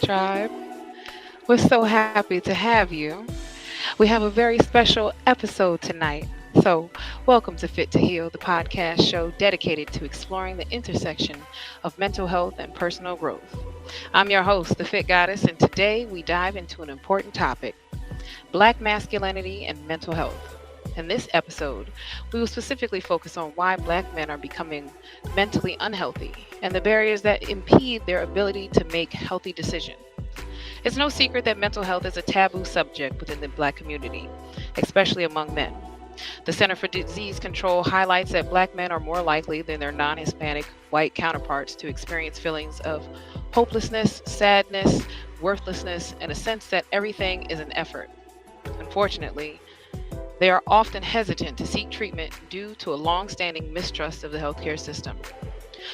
Tribe. We're so happy to have you. We have a very special episode tonight. So, welcome to Fit to Heal, the podcast show dedicated to exploring the intersection of mental health and personal growth. I'm your host, the Fit Goddess, and today we dive into an important topic: Black masculinity and mental health. In this episode, we will specifically focus on why Black men are becoming mentally unhealthy and the barriers that impede their ability to make healthy decisions. It's no secret that mental health is a taboo subject within the Black community, especially among men. The Center for Disease Control highlights that Black men are more likely than their non Hispanic white counterparts to experience feelings of hopelessness, sadness, worthlessness, and a sense that everything is an effort. Unfortunately, they are often hesitant to seek treatment due to a long standing mistrust of the healthcare system.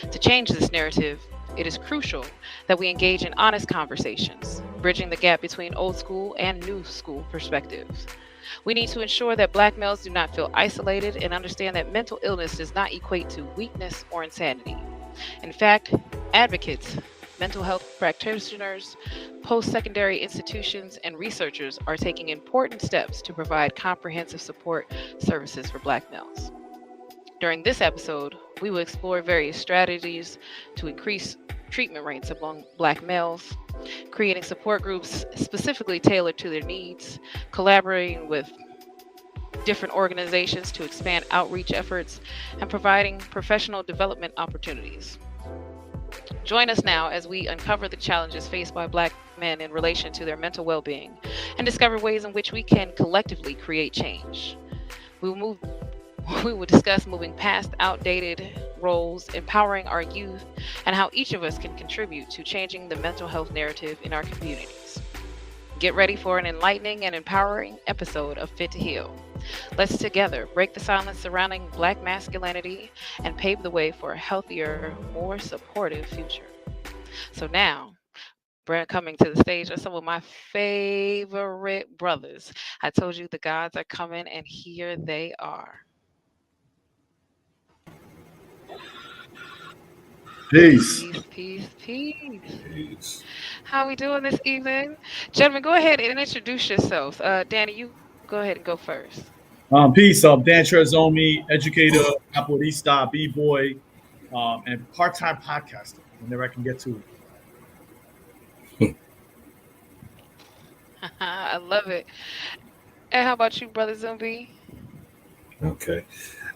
To change this narrative, it is crucial that we engage in honest conversations, bridging the gap between old school and new school perspectives. We need to ensure that Black males do not feel isolated and understand that mental illness does not equate to weakness or insanity. In fact, advocates, mental health practitioners, post secondary institutions, and researchers are taking important steps to provide comprehensive support services for Black males. During this episode, we will explore various strategies to increase treatment rates among Black males, creating support groups specifically tailored to their needs, collaborating with different organizations to expand outreach efforts, and providing professional development opportunities. Join us now as we uncover the challenges faced by Black men in relation to their mental well being and discover ways in which we can collectively create change. We will move We will discuss moving past outdated roles, empowering our youth, and how each of us can contribute to changing the mental health narrative in our communities. Get ready for an enlightening and empowering episode of Fit to Heal. Let's together break the silence surrounding Black masculinity and pave the way for a healthier, more supportive future. So now, coming to the stage are some of my favorite brothers. I told you the gods are coming, and here they are. Peace. Peace, peace, peace. Peace. How we doing this evening? Gentlemen, go ahead and introduce yourselves. Danny, you go ahead and go first. Peace. Dan Trezomi, educator, capoeirista, b-boy, and part-time podcaster. Whenever I can get to it. I love it. And how about you, Brother Zumbi? Okay.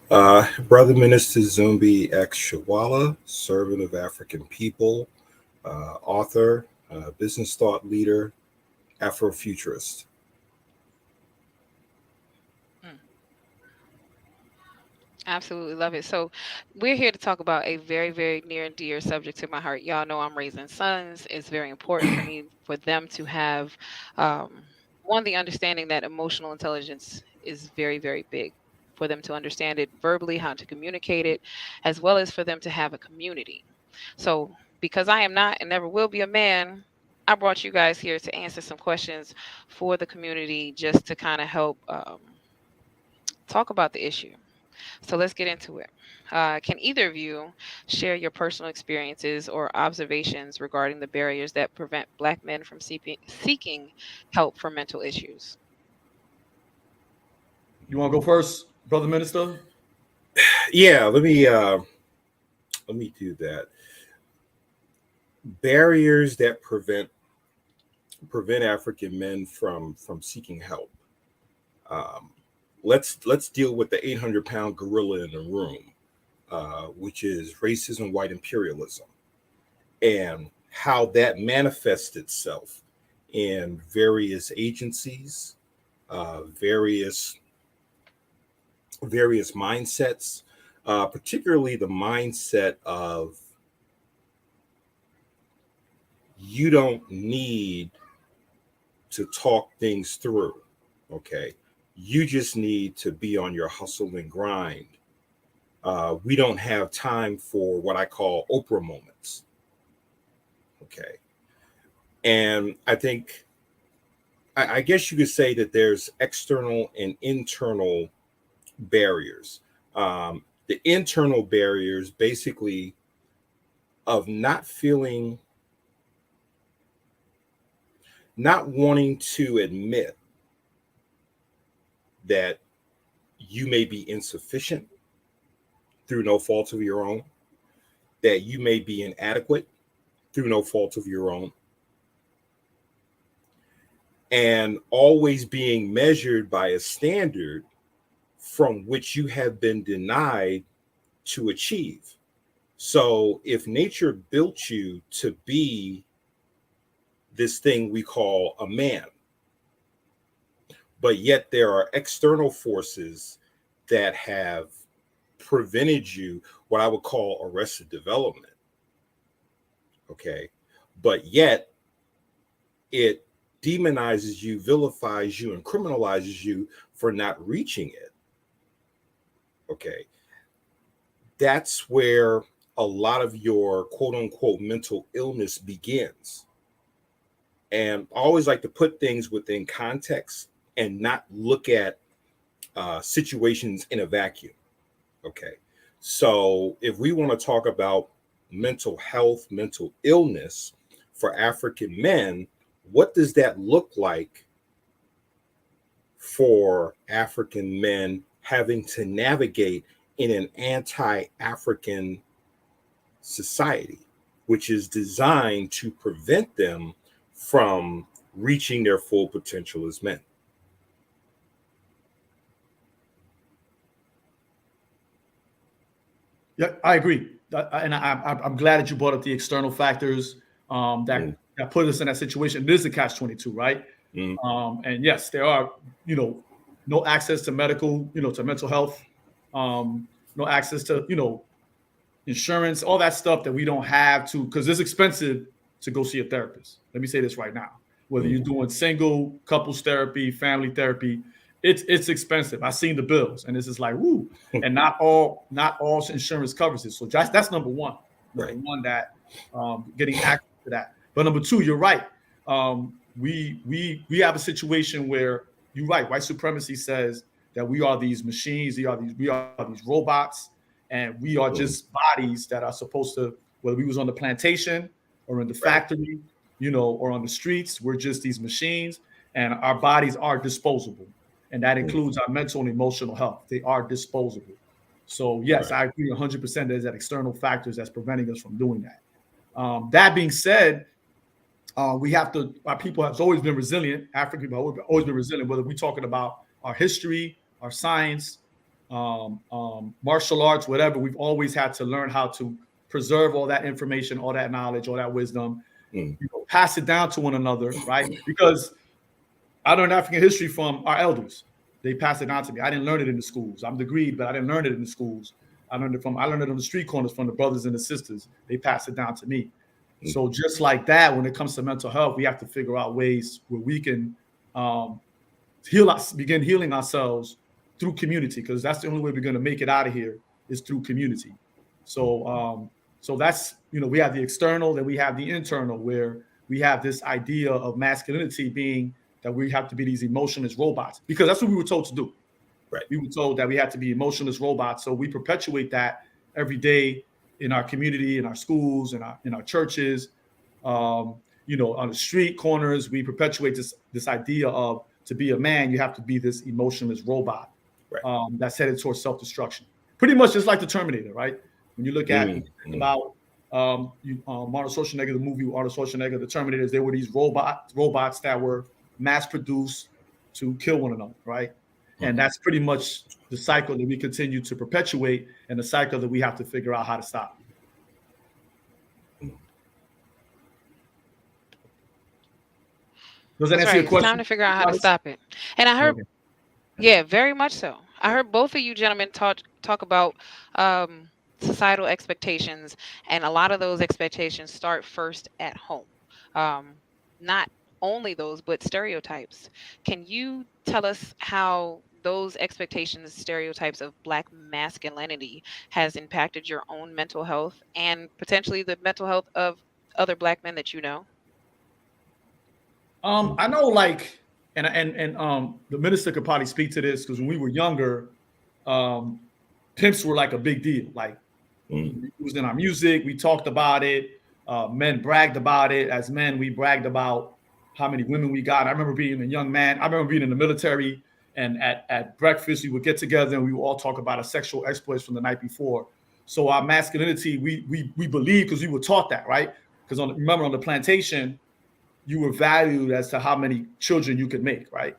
Brother Minister Zumbi X Shawala, servant of African people, author, business thought leader, Afrofuturist. Mm, absolutely love it. So, we're here to talk about a very, very near and dear subject to my heart. Y'all know I'm raising sons. It's very important for me for them to have, um, one, the understanding that emotional intelligence is very, very big. For them to understand it verbally, how to communicate it, as well as for them to have a community. So, because I am not and never will be a man, I brought you guys here to answer some questions for the community just to kind of help talk about the issue. So, let's get into it. Can either of you share your personal experiences or observations regarding the barriers that prevent Black men from seeking help for mental issues? You want to go first, brother minister? Yeah, let me do that. Barriers that prevent African men from seeking help. Um, let's deal with the 800-pound gorilla in the room, which is racism, white imperialism, and how that manifests itself in various agencies, various mindsets, particularly the mindset of you don't need to talk things through. Okay. You just need to be on your hustle and grind. We don't have time for what I call Oprah moments. Okay. And I think, I guess you could say that there's external and internal barriers. The internal barriers basically of not feeling not wanting to admit that you may be insufficient through no fault of your own, that you may be inadequate through no fault of your own, and always being measured by a standard from which you have been denied to achieve. So if nature built you to be this thing we call a man, but yet there are external forces that have prevented you, what I would call arrested development. Okay. But yet it demonizes you, vilifies you, and criminalizes you for not reaching it. Okay. That's where a lot of your quote unquote mental illness begins. And I always like to put things within context and not look at situations in a vacuum. Okay. So if we want to talk about mental health, mental illness for African men, what does that look like for African men having to navigate in an anti-African society, which is designed to prevent them from reaching their full potential as men? Yeah, I agree, and I'm glad that you brought up the external factors that put us in that situation. It is a catch-22, right? And yes, there are, no access to medical, to mental health, no access to, insurance, all that stuff that we don't have to, because it's expensive to go see a therapist. Let me say this right now. Whether you're doing single, couples therapy, family therapy, it's expensive. I've seen the bills, and this is like, woo. And not all insurance covers it. So that's number one. Number one, that getting access to that. But number two, you're right. We have a situation where you're right. White supremacy says that we are these machines, we are these robots, and we are just bodies that are supposed to, whether we was on the plantation or in the factory, or on the streets, we're just these machines, and our bodies are disposable. And that includes our mental and emotional health. They are disposable. So yes, I agree 100%. There's that external factors that's preventing us from doing that. That being said, we have to. Our people have always been resilient. African people have always been resilient. Whether we're talking about our history, our science, martial arts, whatever, we've always had to learn how to preserve all that information, all that knowledge, all that wisdom, pass it down to one another, right? Because I learned African history from our elders. They passed it on to me. I didn't learn it in the schools. I'm degreed, but I didn't learn it in the schools. I learned it on the street corners from the brothers and the sisters. They passed it down to me. So just like that, when it comes to mental health, we have to figure out ways where we can begin healing ourselves through community, because that's the only way we're going to make it out of here is through community. So that's, we have the external, then we have the internal, where we have this idea of masculinity being that we have to be these emotionless robots, because that's what we were told to do. Right. We were told that we had to be emotionless robots. So we perpetuate that every day in our community, in our schools, in our churches, on the street corners. We perpetuate this idea of, to be a man, you have to be this emotionless robot that's headed towards self-destruction. Pretty much just like the Terminator, right? When you look at about Arnold Schwarzenegger, the movie Arnold Schwarzenegger, the Terminators, they were these robots that were mass-produced to kill one another, right? And that's pretty much the cycle that we continue to perpetuate, and the cycle that we have to figure out how to stop. Does that answer your question? It's time to figure out how to stop it. And I heard, yeah, very much so. I heard both of you gentlemen talk about societal expectations, and a lot of those expectations start first at home. Not only those, but stereotypes. Can you tell us how those expectations, stereotypes of Black masculinity has impacted your own mental health and potentially the mental health of other Black men that you know? I know, like, and the minister could probably speak to this, because when we were younger, pimps were like a big deal. Like, it was in our music. We talked about it. Men bragged about it. As men, we bragged about how many women we got. I remember being a young man. I remember being in the military, and at breakfast we would get together and we would all talk about our sexual exploits from the night before. So our masculinity, we believe, because we were taught that, right? Because remember, on the plantation, you were valued as to how many children you could make, right?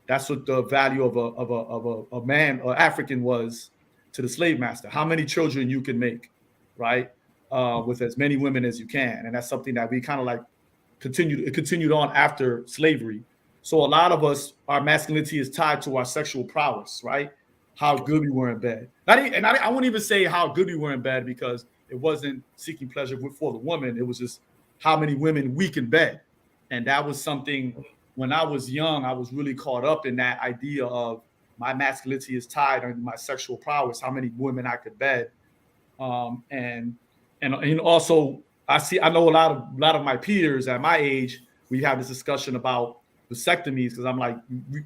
That's what the value of a man or African was to the slave master. How many children you can make, right? With as many women as you can. And that's something that we kind of like continued on after slavery. So a lot of us, our masculinity is tied to our sexual prowess, right? How good we were in bed. I wouldn't even say how good we were in bed, because it wasn't seeking pleasure for the woman. It was just how many women we can bed. And that was something, when I was young, I was really caught up in that idea of my masculinity is tied to my sexual prowess, how many women I could bed. And also I know a lot of my peers at my age, we have this discussion about vasectomies, because I'm like,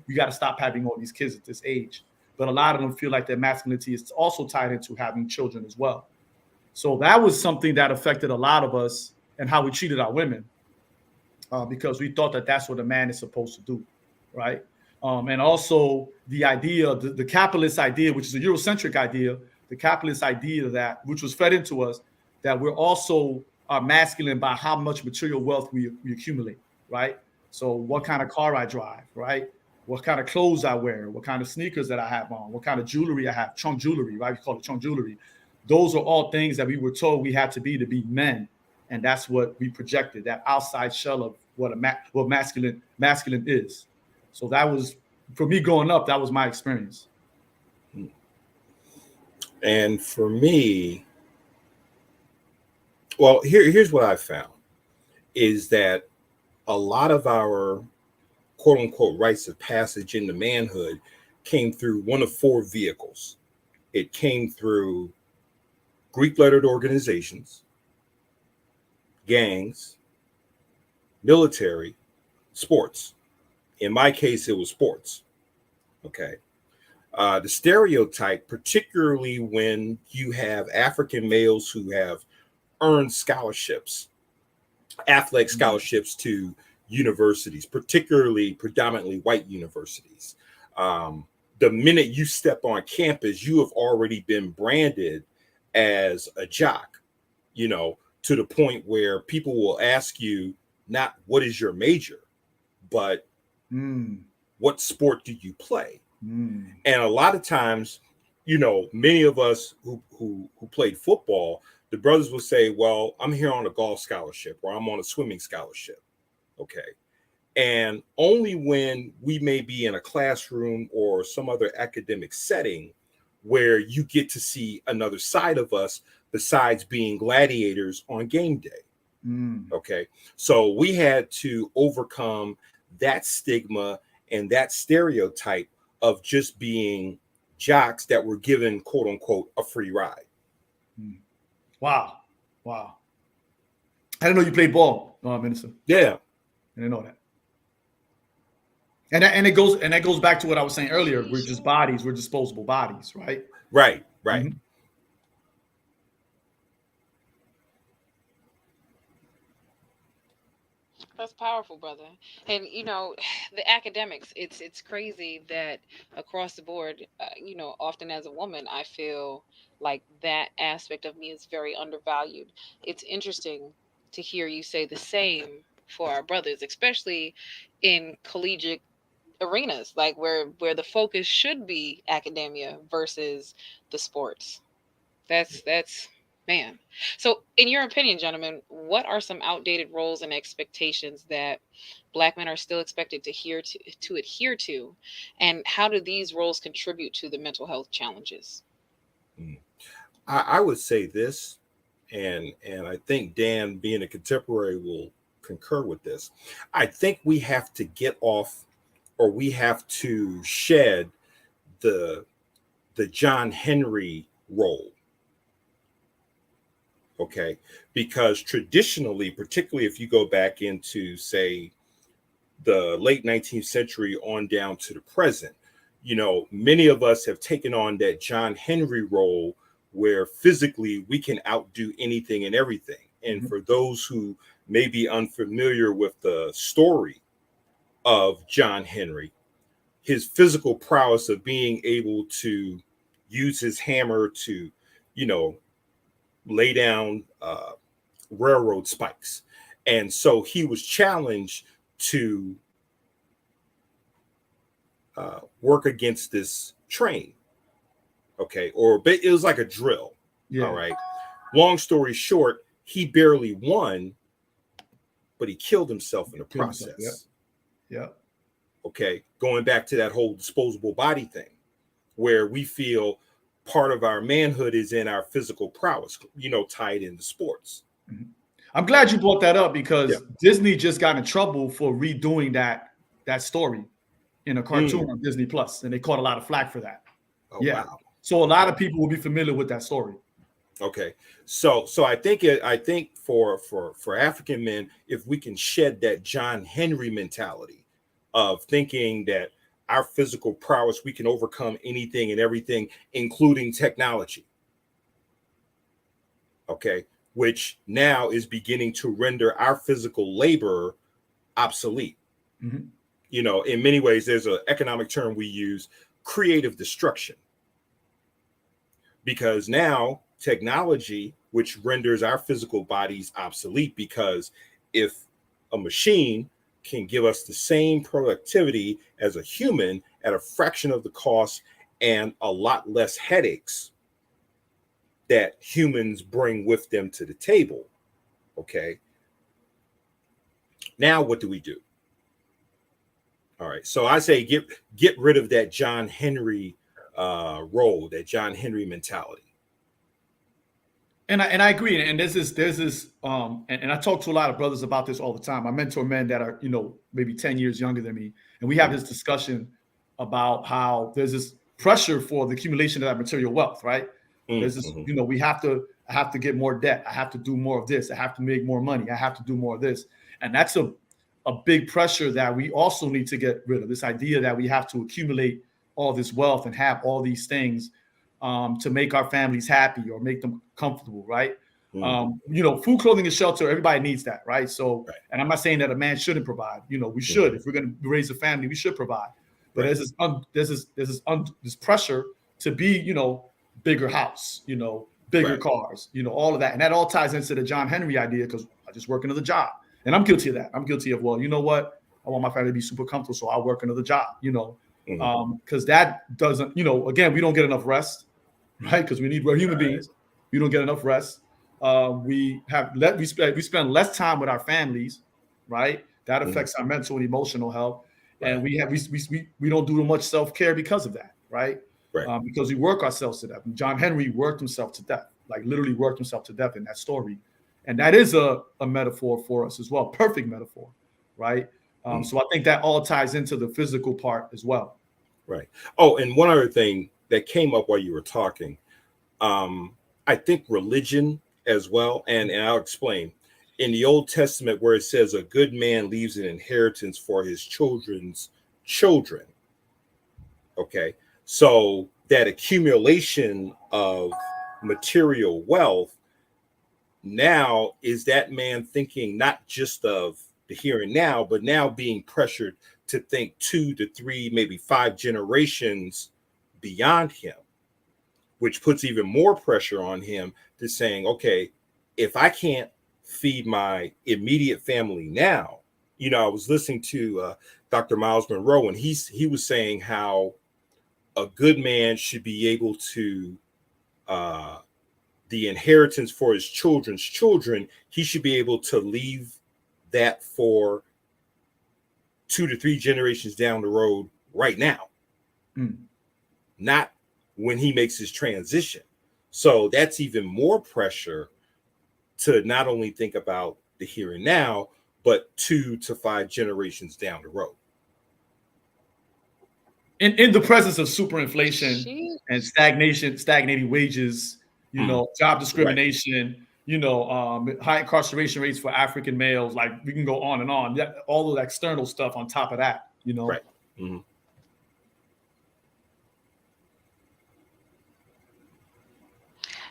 we got to stop having all these kids at this age. But a lot of them feel like their masculinity is also tied into having children as well. So that was something that affected a lot of us and how we treated our women, because we thought that that's what a man is supposed to do, right? And also the idea, the capitalist idea, which is a Eurocentric idea, the capitalist idea that, which was fed into us, that we're also masculine by how much material wealth we accumulate, right? So what kind of car I drive, right? What kind of clothes I wear, what kind of sneakers that I have on, what kind of jewelry I have, chunk jewelry, right? We call it chunk jewelry. Those are all things that we were told we had to be men. And that's what we projected, that outside shell of what masculine is. So that was, for me growing up, that was my experience. And for me, well, here's what I found, is that a lot of our quote unquote rites of passage into manhood came through one of four vehicles. It came through Greek lettered organizations, gangs, military, sports. In my case, it was sports. Okay. The stereotype, particularly when you have African males who have earned scholarships, athletic scholarships to universities, particularly predominantly white universities. The minute you step on campus, you have already been branded as a jock, to the point where people will ask you not what is your major, but what sport do you play? And a lot of times, many of us who played football, the brothers will say, well, I'm here on a golf scholarship, or I'm on a swimming scholarship. Okay. And only when we may be in a classroom or some other academic setting where you get to see another side of us besides being gladiators on game day. Okay. So we had to overcome that stigma and that stereotype of just being jocks that were given, quote unquote, a free ride. Wow. I didn't know you played ball, Minister. Yeah. I didn't know that. And it goes back to what I was saying earlier. We're just bodies. We're disposable bodies, right? Right. Mm-hmm. That's powerful, brother. And the academics, it's crazy that across the board, often as a woman, I feel like that aspect of me is very undervalued. It's interesting to hear you say the same for our brothers, especially in collegiate arenas, like where the focus should be academia versus the sports. That's man. So, in your opinion, gentlemen, what are some outdated roles and expectations that Black men are still expected to adhere to, and how do these roles contribute to the mental health challenges? I would say this, and I think Dan, being a contemporary, will concur with this. I think we have to get off, or we have to shed the John Henry role. Okay, because traditionally, particularly if you go back into, say, the late 19th century on down to the present, many of us have taken on that John Henry role where physically we can outdo anything and everything. And for those who may be unfamiliar with the story of John Henry, his physical prowess of being able to use his hammer to, you know, lay down railroad spikes. And so he was challenged to work against this train. Okay. Or it was like a drill. Yeah. All right. Long story short, he barely won, but he killed himself in the process. Yeah. Okay. Going back to that whole disposable body thing, where we feel part of our manhood is in our physical prowess, you know, tied into sports. Mm-hmm. I'm glad you brought that up because Yeah. Disney just got in trouble for redoing that story in a cartoon on Disney Plus, and they caught a lot of flack for that. Oh, yeah. Wow. So a lot of people will be familiar with that story. Okay. So I think for African men, if we can shed that John Henry mentality of thinking that our physical prowess, we can overcome anything and everything, including technology. Okay. Which now is beginning to render our physical labor obsolete. Mm-hmm. You know, in many ways, there's an economic term we use, creative destruction. Because now technology, which renders our physical bodies obsolete, because if a machine can give us the same productivity as a human at a fraction of the cost and a lot less headaches that humans bring with them to the table, okay, now what do we do? All right, so I say get rid of that John Henry role, that John Henry mentality. And I agree. And there's this and I talk to a lot of brothers about this all the time. I mentor men that are, you know, maybe 10 years younger than me. And we have this discussion about how there's this pressure for the accumulation of that material wealth, right? There's this, you know, I have to get more debt. I have to do more of this. I have to make more money. I have to do more of this. And that's a big pressure that we also need to get rid of. This idea that we have to accumulate all this wealth and have all these things to make our families happy or make them comfortable, right? You know, food, clothing, and shelter, everybody needs that, right? So, and I'm not saying that a man shouldn't provide. You know, we should. If we're going to raise a family, we should provide. But there's this pressure to be, you know, bigger house, you know, bigger cars, you know, all of that. And that all ties into the John Henry idea because I just work another job. And I'm guilty of that. I'm guilty of, well, you know what? I want my family to be super comfortable, so I'll work another job, you know, because that doesn't, you know, again, we don't get enough rest, right? Because we're human beings. We don't get enough rest. We spend less time with our families, right? That affects our mental and emotional health. And we don't do much self-care because of that, right? Because we work ourselves to death. And John Henry worked himself to death, like literally worked himself to death in that story. And that is a metaphor for us as well, perfect metaphor, right? So I think that all ties into the physical part as well. Right. Oh, and one other thing that came up while you were talking, I think religion as well, and I'll explain. In the Old Testament, where it says a good man leaves an inheritance for his children's children, okay, so that accumulation of material wealth now is that man thinking not just of the here and now, but now being pressured to think 2 to 3, maybe 5 generations beyond him, which puts even more pressure on him to saying, okay, if I can't feed my immediate family now, you know, I was listening to Dr. Miles Monroe, and he was saying how a good man should be able to the inheritance for his children's children, he should be able to leave that for 2 to 3 generations down the road right now, not when he makes his transition. So that's even more pressure to not only think about the here and now, but 2 to 5 generations down the road. In the presence of superinflation and stagnating wages, you know, job discrimination, you know, high incarceration rates for African males, like we can go on and on. All of the external stuff on top of that, you know.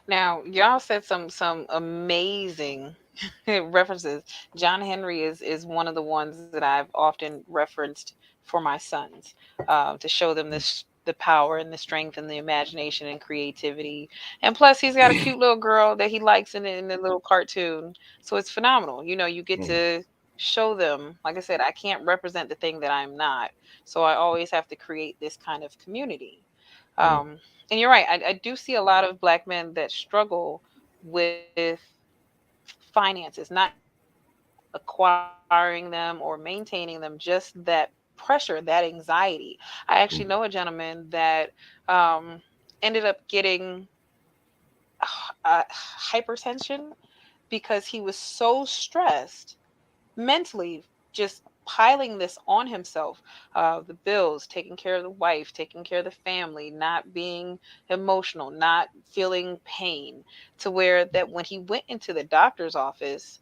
Now, y'all said some amazing references. John Henry is one of the ones that I've often referenced for my sons, to show them this the power and the strength and the imagination and creativity. And plus, he's got a cute little girl that he likes in the little cartoon, so it's phenomenal. You know, you get Mm, to show them. Like I said, I can't represent the thing that I'm not, so I always have to create this kind of community. mm, And you're right. I do see a lot of black men that struggle with finances, not acquiring them or maintaining them, just that pressure, that anxiety. I actually mm, know a gentleman that um, ended up getting hypertension because he was so stressed mentally, just piling this on himself, the bills, taking care of the wife, taking care of the family, not being emotional, not feeling pain, to where that when he went into the doctor's office,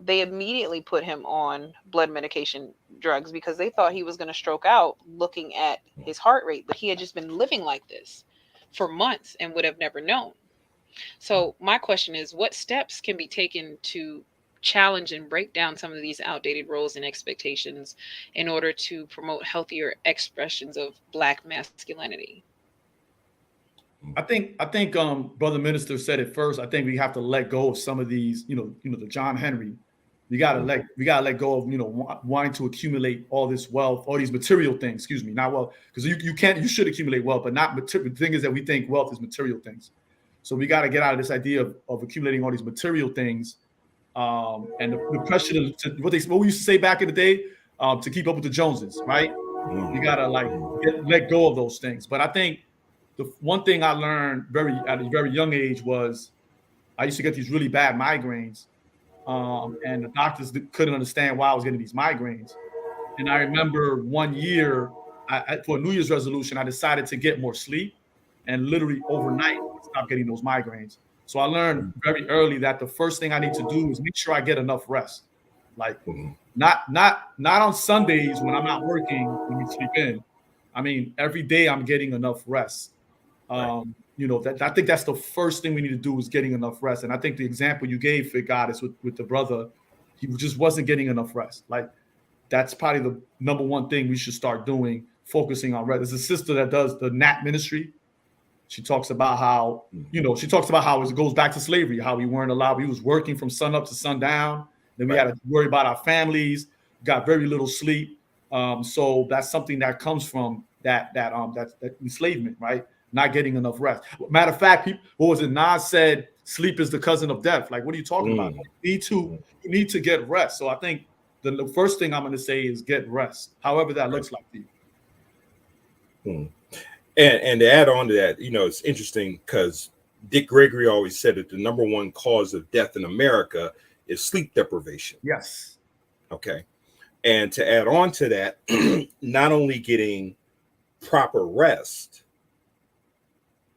they immediately put him on blood medication drugs because they thought he was going to stroke out looking at his heart rate, but he had just been living like this for months and would have never known. So, my question is, what steps can be taken to challenge and break down some of these outdated roles and expectations in order to promote healthier expressions of Black masculinity? mm, I think brother minister said it first. I think we have to let go of some of these, the John Henry. mm, We gotta let go of wanting to accumulate all this wealth, all these material things. Excuse me, not wealth, because you should accumulate wealth, but not material. The thing is that we think wealth is material things. So we got to get out of this idea of accumulating all these material things, and the pressure what we used to say back in the day, to keep up with the Joneses, right? You mm, gotta like mm, let go of those things. But I think the one thing I learned at a very young age was I used to get these really bad migraines, and the doctors couldn't understand why I was getting these migraines. And I remember one year, for a New Year's resolution, I decided to get more sleep, and literally overnight, I stopped getting those migraines. So I learned mm, very early that the first thing I need to do is make sure I get enough rest. Like mm. not on Sundays when I'm not working when we sleep in. I mean, every day I'm getting enough rest. Right. That I think that's the first thing we need to do is getting enough rest. And I think the example you gave for God is with the brother, he just wasn't getting enough rest. Like that's probably the number one thing we should start doing, focusing on rest. There's a sister that does the NAT ministry. She talks about how, Mm, it goes back to slavery, how we weren't allowed, we was working from sun up to sundown. Then we had right. to worry about our families, got very little sleep. So that's something that comes from that enslavement, right? Not getting enough rest. Matter of fact, what was it? Nas said, sleep is the cousin of death. Like, what are you talking about? Mm, You need to get rest. So I think the first thing I'm going to say is get rest, however that right. looks like to you. Mm. And to add on to that, it's interesting because Dick Gregory always said that the number one cause of death in America is sleep deprivation. Yes. Okay. And to add on to that, not only getting proper rest,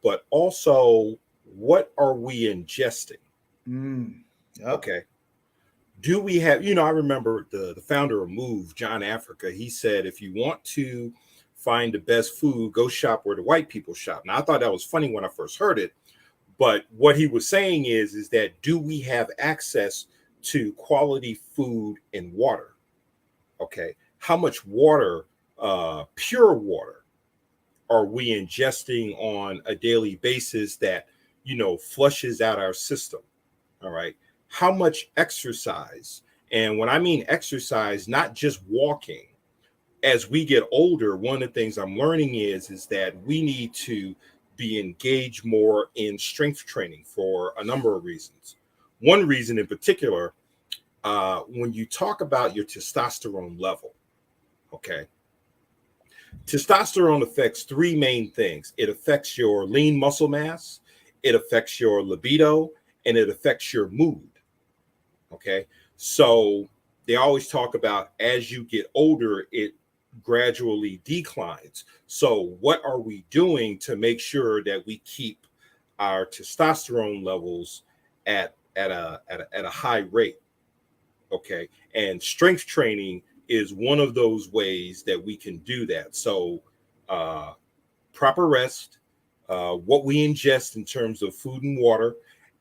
but also what are we ingesting? Mm. Yep. Okay. Do we have, I remember the founder of Move, John Africa, he said, if you want to find the best food, go shop where the white people shop. Now, I thought that was funny when I first heard it, but what he was saying is that do we have access to quality food and water? Okay. How much water, pure water, are we ingesting on a daily basis that, flushes out our system? All right. How much exercise? And when I mean exercise, not just walking. As we get older, one of the things I'm learning is that we need to be engaged more in strength training for a number of reasons. One reason in particular, when you talk about your testosterone level, okay, testosterone affects three main things. It affects your lean muscle mass, it affects your libido, and it affects your mood. Okay. So they always talk about as you get older, it gradually declines. So what are we doing to make sure that we keep our testosterone levels at a high rate? Okay. And strength training is one of those ways that we can do that. So uh, proper rest, what we ingest in terms of food and water,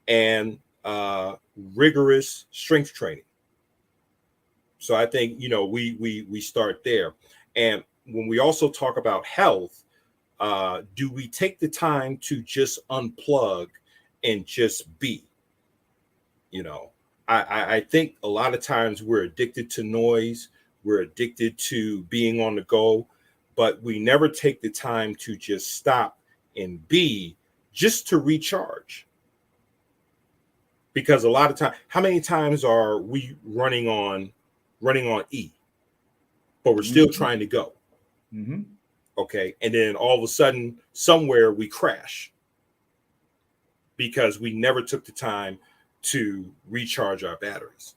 and rigorous strength training. So I think, we start there. And when we also talk about health, do we take the time to just unplug and just be? I think a lot of times we're addicted to noise, we're addicted to being on the go, but we never take the time to just stop and be, just to recharge. Because a lot of times, how many times are we running on E, but we're still trying to go? Mm-hmm. Okay. And then all of a sudden, somewhere we crash because we never took the time to recharge our batteries.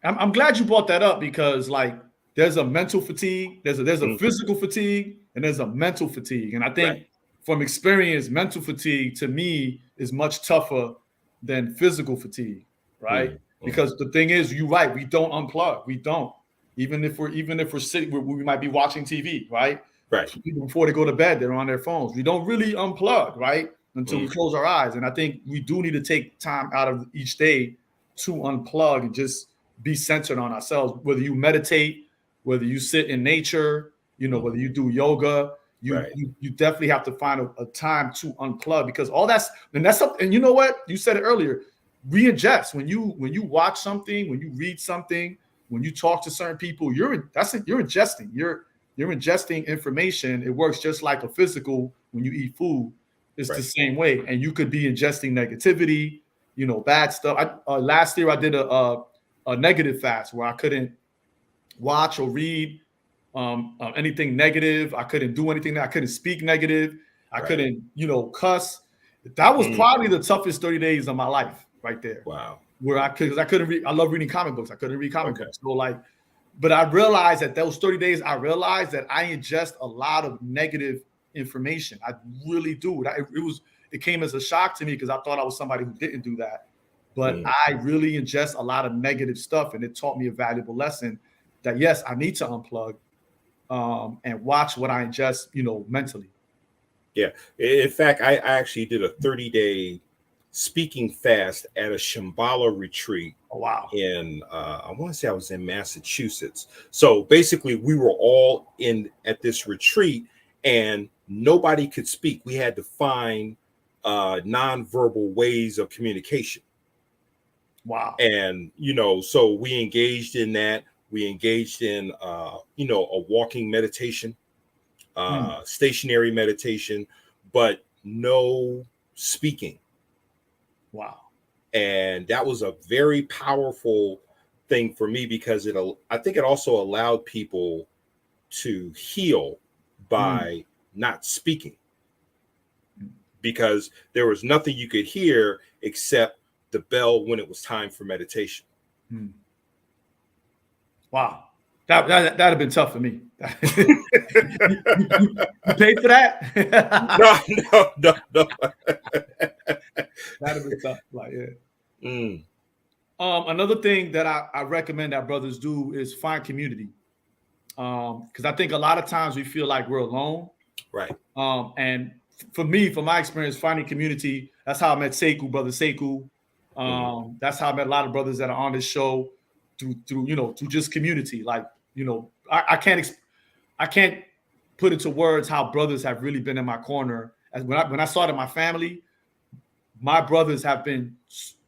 I'm glad you brought that up, because like there's a mental fatigue, there's a physical fatigue, and there's a mental fatigue. And I think from experience, mental fatigue to me is much tougher than physical fatigue, right? Because the thing is, you're right, we don't unplug. We don't. Even if we're sitting, we might be watching TV, right? Right. People, before they go to bed, they're on their phones. We don't really unplug, right? Until we close our eyes. And I think we do need to take time out of each day to unplug and just be centered on ourselves. Whether you meditate, whether you sit in nature, whether you do yoga, you definitely have to find a time to unplug, because all that's something. And you know what? You said it earlier. We ingest. When you watch something, when you read something, when you talk to certain people, you're ingesting. You're ingesting information. It works just like a physical. When you eat food, it's the same way. And you could be ingesting negativity, bad stuff. Last year I did a negative fast where I couldn't watch or read anything negative. I couldn't do anything. I couldn't speak negative. I couldn't, cuss. That was probably the toughest 30 days of my life right there. Wow. Because I couldn't read. I love reading comic books. I couldn't read comic books. So but I realized that those 30 days, I ingest a lot of negative information. I really do. It came as a shock to me, because I thought I was somebody who didn't do that. But I really ingest a lot of negative stuff, and it taught me a valuable lesson that yes, I need to unplug and watch what I ingest, mentally. Yeah. In fact, I actually did a 30-day speaking fast at a Shambhala retreat. Oh, wow. In I want to say I was in Massachusetts. So basically we were all at this retreat and nobody could speak. We had to find nonverbal ways of communication. Wow. And so we engaged in that. We engaged in a walking meditation, stationary meditation, but no speaking. Wow. And that was a very powerful thing for me, because I think it also allowed people to heal by not speaking, because there was nothing you could hear except the bell when it was time for meditation. Wow. That'd have been tough for me. You paid for that? No. That'd have been tough. Another thing that I recommend that brothers do is find community. Because I think a lot of times we feel like we're alone. Right. And for me, from my experience, finding community, that's how I met Sekou, brother Sekou. That's how I met a lot of brothers that are on this show through just community. I can't put into words how brothers have really been in my corner. As when I started my family, my brothers have been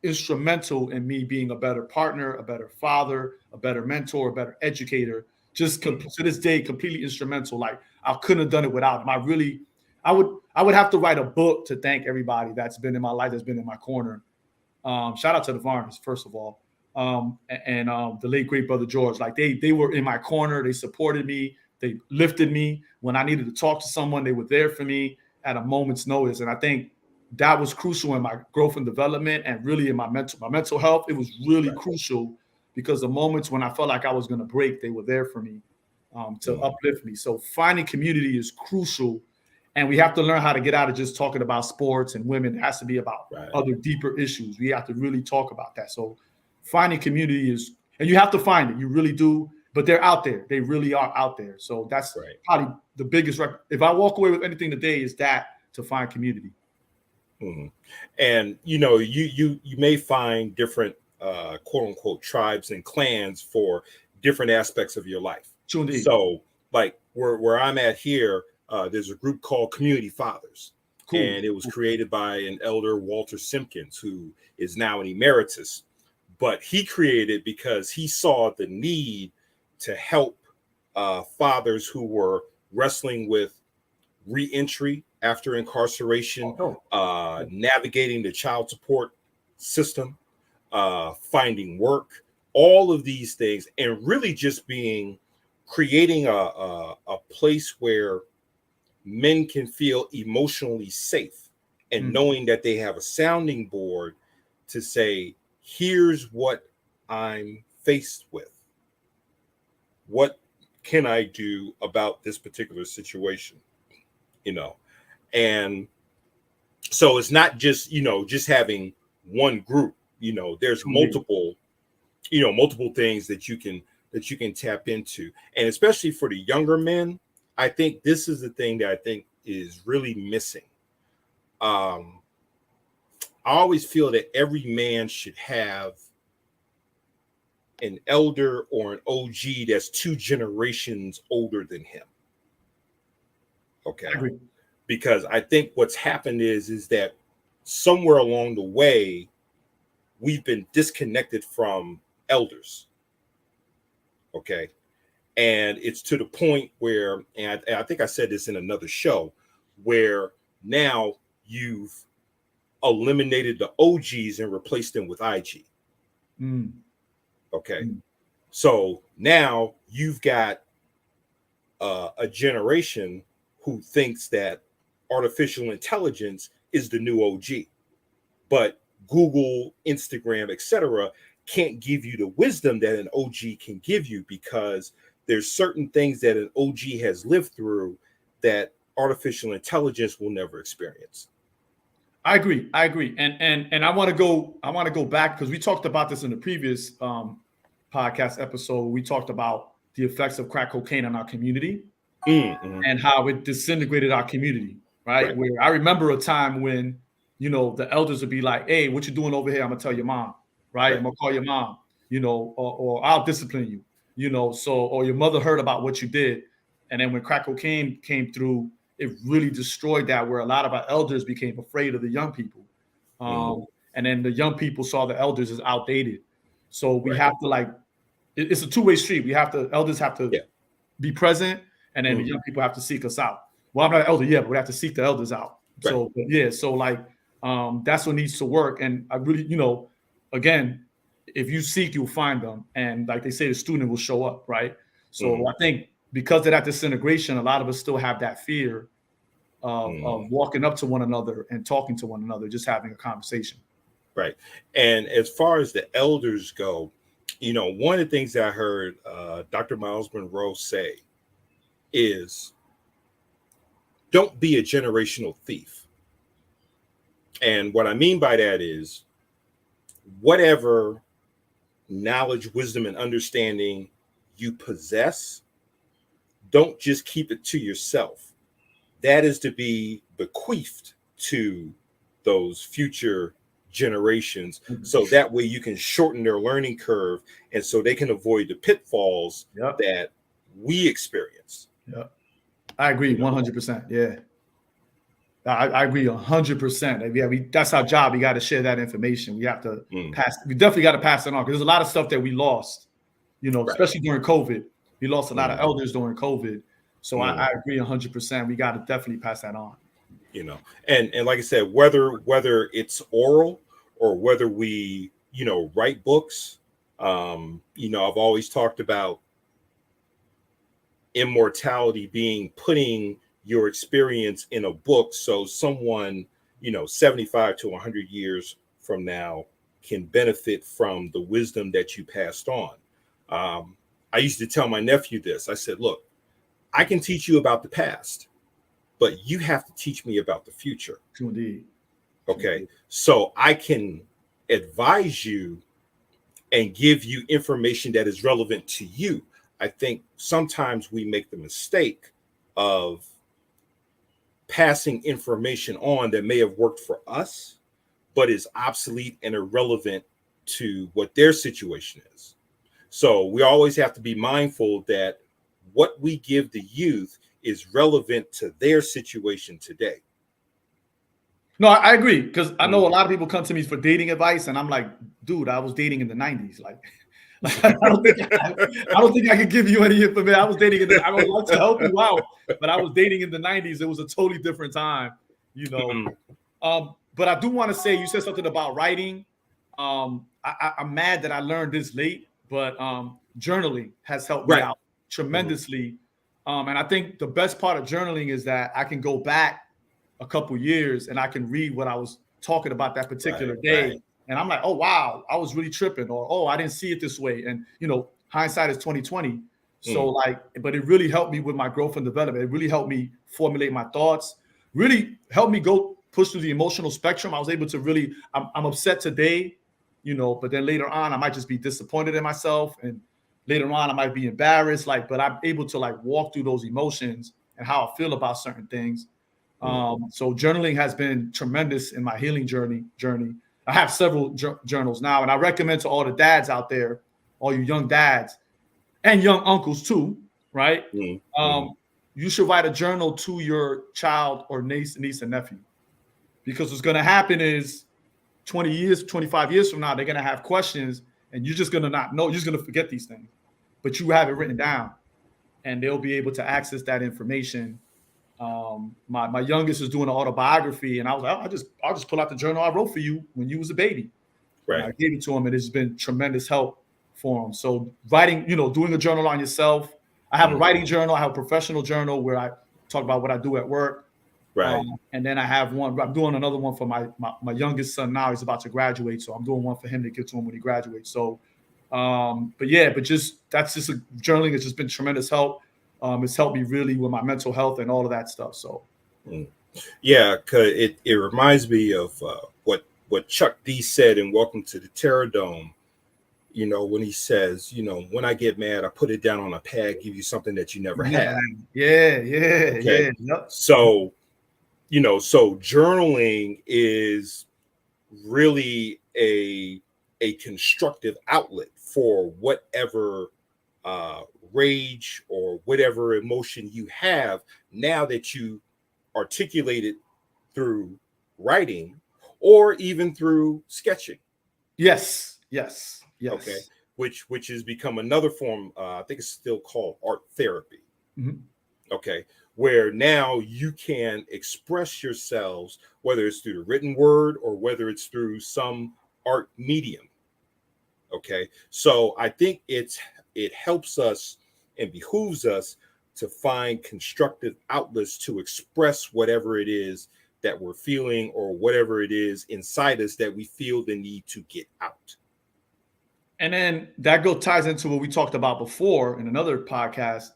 instrumental in me being a better partner, a better father, a better mentor, a better educator. Just to this day, completely instrumental. I couldn't have done it without them. I would have to write a book to thank everybody that's been in my life, that's been in my corner. Shout out to the Varners, first of all, and the late great brother George. They were in my corner. They supported me. They lifted me when I needed to talk to someone. They were there for me at a moment's notice, and I think that was crucial in my growth and development, and really in my mental health. It was really crucial, because the moments when I felt like I was going to break, they were there for me to uplift me. So finding community is crucial. And we have to learn how to get out of just talking about sports and women. It has to be about other deeper issues. We have to really talk about that. So finding community and you have to find it. You really do. But they're out there. They really are out there. So that's probably the biggest. If I walk away with anything today, is that to find community. Mhm. And you may find different quote unquote tribes and clans for different aspects of your life. True indeed. So like where I'm at here, there's a group called Community Fathers, Cool. and it was created by an elder, Walter Simpkins, who is now an emeritus. But he created because he saw the need to help fathers who were wrestling with reentry after incarceration, Oh, navigating the child support system, finding work, all of these things, and really just creating a place where men can feel emotionally safe and mm, knowing that they have a sounding board to say, here's what I'm faced with. What can I do about this particular situation? You know, and so it's not just just having one group. There's true indeed. multiple things that you can tap into, and especially for the younger men, I think this is the thing that I think is really missing. um I always feel that every man should have an elder or an OG that's two generations older than him. I Okay, agree. because I think what's happened is that somewhere along the way we've been disconnected from elders. Okay, and it's to the point where, and I think I said this in another show, where now you've eliminated the OGs and replaced them with IG. Mm, Okay, mm, so now you've got a generation who thinks that artificial intelligence is the new OG, but Google, Instagram, etc., can't give you the wisdom that an OG can give you, because there's certain things that an OG has lived through that artificial intelligence will never experience. I agree. I agree. And I want to go back because we talked about this in the previous podcast episode. We talked about the effects of crack cocaine on our community Mm-hmm. and how it disintegrated our community, right? Right. Where I remember a time when, the elders would be like, hey, what you doing over here? I'm gonna tell your mom, right? I'm Right. gonna call your mom, or I'll discipline you, or your mother heard about what you did. And then when crack cocaine came through, it really destroyed that, where a lot of our elders became afraid of the young people. Mm-hmm. And then the young people saw the elders as outdated. So we Right. have to it's a two-way street. Elders have to Yeah. be present, and then the Mm-hmm. young people have to seek us out. Well, I'm not an elder yet, but we have to seek the elders out. Right. So, but yeah, so that's what needs to work. And I really, again, if you seek, you'll find them. And like they say, the student will show up, right? So Mm-hmm. I think because of that disintegration, a lot of us still have that fear Mm-hmm. of walking up to one another and talking to one another, just having a conversation. Right. And as far as the elders go, one of the things that I heard Dr. Miles Monroe say is, don't be a generational thief. And what I mean by that is, whatever knowledge, wisdom, and understanding you possess, don't just keep it to yourself. That is to be bequeathed to those future generations, so that way you can shorten their learning curve, and so they can avoid the pitfalls Yep. that we experience. Yep. I agree 100%. Yeah. I agree 100%. Yeah, that's our job. We got to share that information. We have to Mm, pass. We definitely got to pass it on, because there's a lot of stuff that we lost. right. Especially during COVID. We lost a lot of Mm, elders during COVID. So I mm, agree 100%. We got to definitely pass that on. and like I said, whether it's oral or whether we write books, I've always talked about immortality being putting your experience in a book, so someone 75 to 100 years from now can benefit from the wisdom that you passed on. I used to tell my nephew this. I said, look, I can teach you about the past, but you have to teach me about the future. True indeed. True Okay, indeed. so I can advise you and give you information that is relevant to you. I think sometimes we make the mistake of passing information on that may have worked for us, but is obsolete and irrelevant to what their situation is. So we always have to be mindful that what we give the youth is relevant to their situation today. No, I agree, because I know a lot of people come to me for dating advice, and I'm like, dude, I was dating in the '90s. Like I don't think I could give you any information. I was dating I would love to help you out, but I was dating in the '90s. It was a totally different time, you know. But I do want to say, you said something about writing. I'm mad that I learned this late, but journaling has helped me out tremendously. And I think the best part of journaling is that I can go back a couple years and I can read what I was talking about that particular day. And I'm like, oh, wow, I was really tripping, or, oh, I didn't see it this way. And, you know, hindsight is 2020. So like, but it really helped me with my growth and development. It really helped me formulate my thoughts, really helped me go push through the emotional spectrum. I was able to really, I'm upset today, you know, but then later on, I might just be disappointed in myself. And later on, I might be embarrassed, like, but I'm able to like walk through those emotions and how I feel about certain things. So journaling has been tremendous in my healing journey. I have several journals now, and I recommend to all the dads out there, all you young dads and young uncles too, right? You should write a journal to your child or niece and nephew, because what's going to happen is 20 years, 25 years from now, they're going to have questions, and you're just going to not know. You're just going to forget these things, but you have it written down, and they'll be able to access that information. My youngest is doing an autobiography, and I was like, I'll just pull out the journal I wrote for you when you was a baby. Right. And I gave it to him, and it's been tremendous help for him. So writing, you know, doing a journal on yourself. I have a writing journal. I have a professional journal where I talk about what I do at work. Right. And then I have one. I'm doing another one for my youngest son now. He's about to graduate, so I'm doing one for him to give to him when he graduates. So, but that's just journaling has just been tremendous help. It's helped me really with my mental health and all of that stuff. So, yeah, cause it reminds me of what Chuck D said in Welcome to the Terror Dome. You know, when he says, you know, when I get mad, I put it down on a pad, give you something that you never had. Yeah. Yep. So, you know, so journaling is really a constructive outlet for whatever rage or whatever emotion you have, now that you articulate it through writing or even through sketching. Yes. Okay, which has become another form. I think it's still called art therapy. Okay, where now you can express yourselves, whether it's through the written word or whether it's through some art medium. Okay, so I think it helps us and behooves us to find constructive outlets to express whatever it is that we're feeling or whatever it is inside us that we feel the need to get out. And then that ties into what we talked about before in another podcast,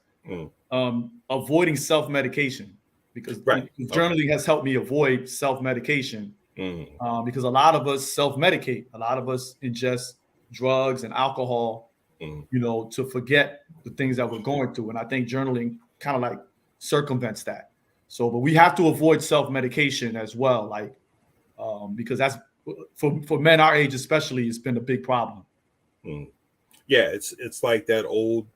avoiding self-medication, because journaling has helped me avoid self-medication, because a lot of us self-medicate. A lot of us ingest drugs and alcohol, you know, to forget the things that we're going through. And I think journaling kind of like circumvents that. So, but we have to avoid self-medication as well, like, because that's for men our age especially, it's been a big problem. Yeah, it's like that old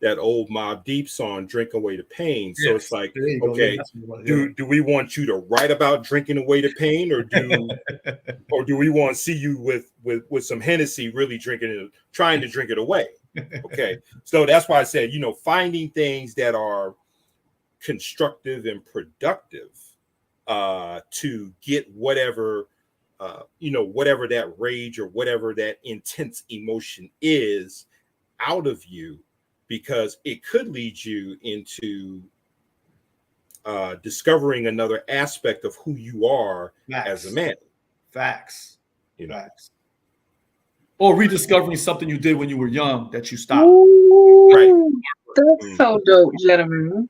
Mobb Deep song, "Drink Away the Pain." So it's like, okay, do we want you to write about drinking away the pain, or do we want to see you with some Hennessy really trying to drink it away? Okay, so that's why I said, you know, finding things that are constructive and productive to get whatever whatever that rage or whatever that intense emotion is out of you, because it could lead you into discovering another aspect of who you are as a man. Facts. You know. Facts. Or rediscovering something you did when you were young that you stopped. Ooh, right. That's so dope, gentlemen.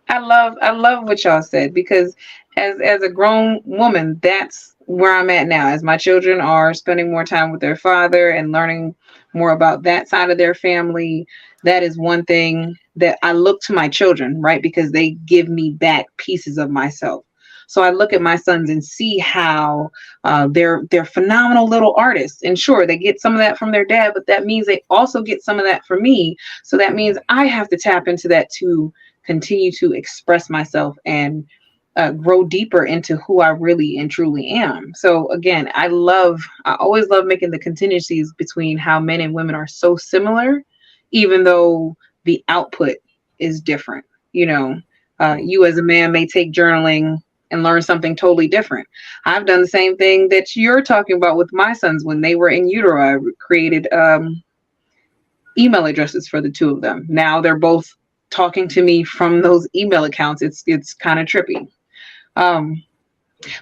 I love what y'all said, because as a grown woman, that's where I'm at now. As my children are spending more time with their father and learning more about that side of their family, that is one thing that I look to my children, right? Because they give me back pieces of myself. So I look at my sons and see how they're phenomenal little artists. And sure, they get some of that from their dad, but that means they also get some of that from me. So that means I have to tap into that to continue to express myself and grow deeper into who I really and truly am. So again, I always love making the contingencies between how men and women are so similar, even though the output is different. You know, you as a man may take journaling and learn something totally different. I've done the same thing that you're talking about with my sons when they were in utero. I created email addresses for the two of them. Now they're both talking to me from those email accounts. It's kind of trippy. Um,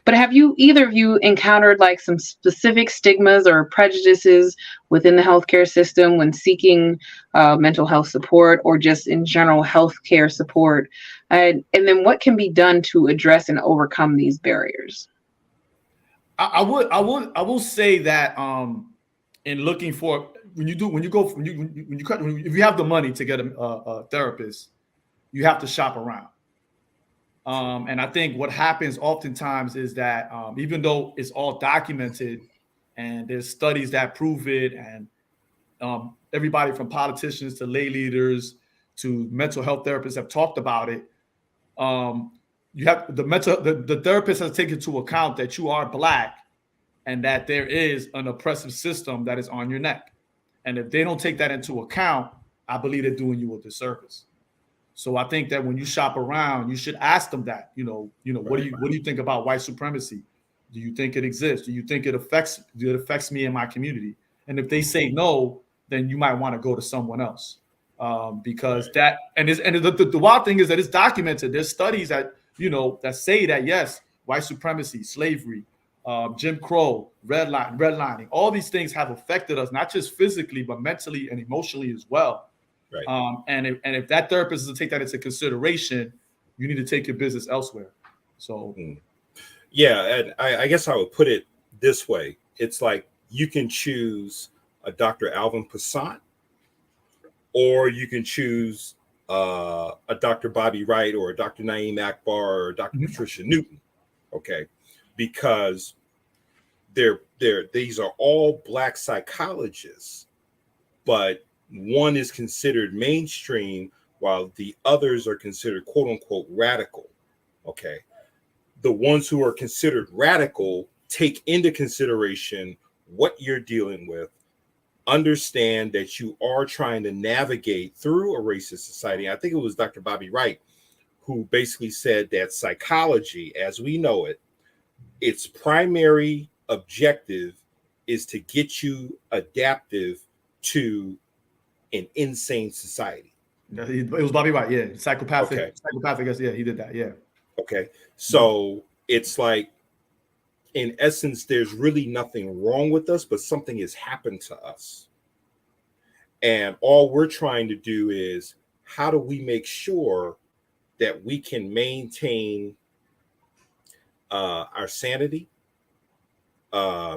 but have either of you encountered like some specific stigmas or prejudices within the healthcare system when seeking mental health support or just in general healthcare support? And then what can be done to address and overcome these barriers? I will say that in looking for when if you have the money to get a therapist, you have to shop around. And I think what happens oftentimes is that even though it's all documented and there's studies that prove it, and everybody from politicians to lay leaders to mental health therapists have talked about it, you have the therapist has taken into account that you are Black and that there is an oppressive system that is on your neck. And if they don't take that into account, I believe they're doing you a disservice. So I think that when you shop around, you should ask them that, what do you think about white supremacy? Do you think it exists? Do you think it affects me and my community? And if they say no, then you might want to go to someone else. Because the wild thing is that it's documented. There's studies that, that say that, yes, white supremacy, slavery, Jim Crow, redlining, all these things have affected us, not just physically, but mentally and emotionally as well. Right. And if that therapist doesn't take that into consideration, you need to take your business elsewhere. So, yeah, and I guess I would put it this way: it's like you can choose a Dr. Alvin Passant, or you can choose a Dr. Bobby Wright, or a Dr. Naeem Akbar, or Dr. Patricia Newton. Okay, because these are all Black psychologists, but one is considered mainstream while the others are considered quote unquote radical. Okay. The ones who are considered radical take into consideration what you're dealing with, understand that you are trying to navigate through a racist society. I think it was Dr. Bobby Wright who basically said that psychology, as we know it, its primary objective is to get you adaptive to an insane society. It was Bobby White, yeah. Psychopathic, okay. Psychopathic, yeah, he did that, yeah. Okay, so it's like, in essence, there's really nothing wrong with us, but something has happened to us. And all we're trying to do is, how do we make sure that we can maintain our sanity,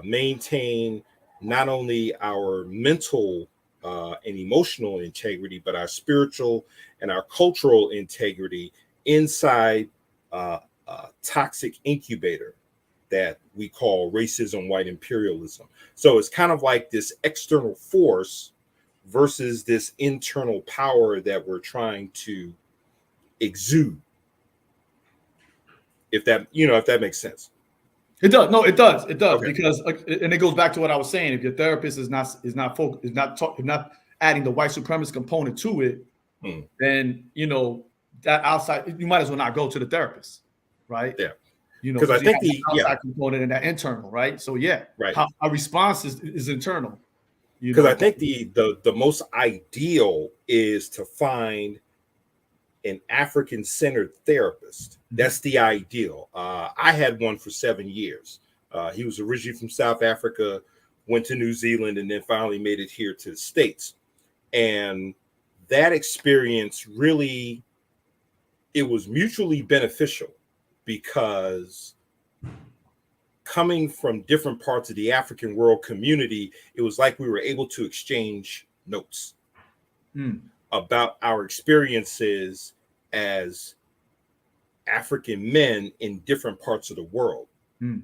maintain not only our mental and emotional integrity, but our spiritual and our cultural integrity inside a toxic incubator that we call racism, white imperialism. So it's kind of like this external force versus this internal power that we're trying to exude. If that makes sense. It does. No, it does. It does. Okay. Because, and it goes back to what I was saying. If your therapist is not adding the white supremacist component to it, then that outside, you might as well not go to the therapist, right? Yeah. Because I think the outside component and that internal, right? So yeah, right. Our response is internal. Because I think the most ideal is to find an African-centered therapist. That's the ideal. I had one for 7 years. He was originally from South Africa, went to New Zealand, and then finally made it here to the States. And that experience really, it was mutually beneficial, because coming from different parts of the African world community, it was like we were able to exchange notes. about our experiences as African men in different parts of the world. Mm.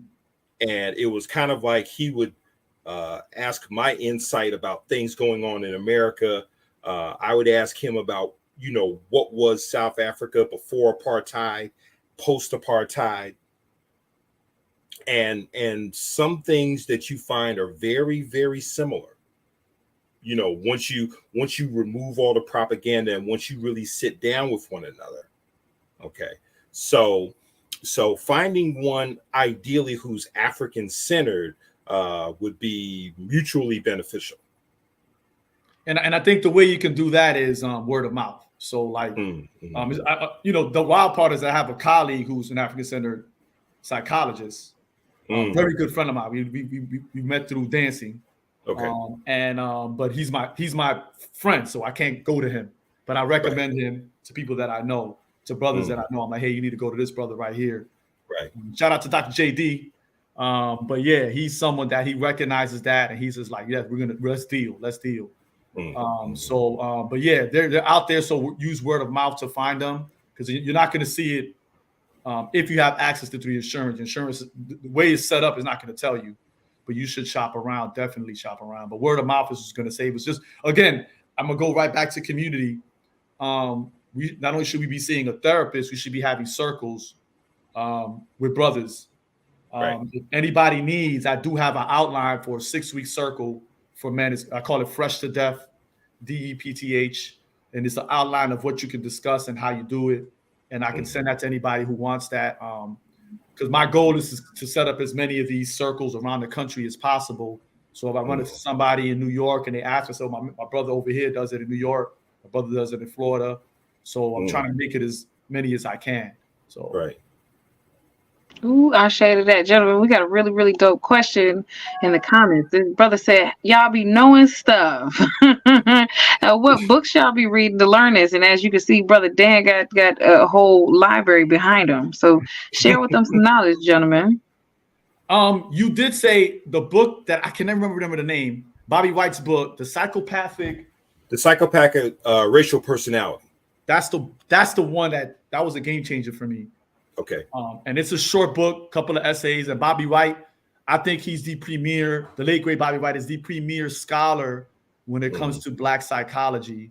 And it was kind of like he would ask my insight about things going on in America. I would ask him about, what was South Africa before apartheid, post apartheid, and some things that you find are very, very similar. Once you remove all the propaganda and once you really sit down with one another. Okay. So finding one ideally who's African centered would be mutually beneficial. And I think the way you can do that is word of mouth. So like, the wild part is I have a colleague who's an African centered psychologist, very good friend of mine. We met through dancing. Okay. But he's my friend, so I can't go to him. But I recommend him to people that I know, to brothers that I know. I'm like, hey, you need to go to this brother right here. Right. Shout out to Dr. JD. But yeah, he's someone that he recognizes that, and he's just like, yeah, let's deal. But yeah, they're out there. So use word of mouth to find them, because you're not going to see it if you have access to through insurance. Insurance, the way it's set up, is not going to tell you. But you should shop around. Definitely shop around. But word of mouth is just going to save us. Just again, I'm gonna go right back to community. We not only should we be seeing a therapist, we should be having circles with brothers. If anybody needs, I do have an outline for a 6-week circle for men. I call it Fresh to Death, DEPTH, and it's an outline of what you can discuss and how you do it. And I can send that to anybody who wants that. Because my goal is to set up as many of these circles around the country as possible. So if I run into somebody in New York and they ask me, so my brother over here does it in New York, my brother does it in Florida. So I'm trying to make it as many as I can. So right. Ooh, I shaded that. Gentlemen, we got a really, really dope question in the comments. This brother said, y'all be knowing stuff. What books y'all be reading to learn this? And as you can see, Brother Dan got a whole library behind him. So share with them some knowledge, gentlemen. You did say the book that I can never remember the name, Bobby White's book, The Psychopathic Racial Personality. That's the one that was a game changer for me. Okay. And it's a short book, couple of essays. And Bobby White, I think he's the late great Bobby White is the premier scholar when it comes to Black psychology.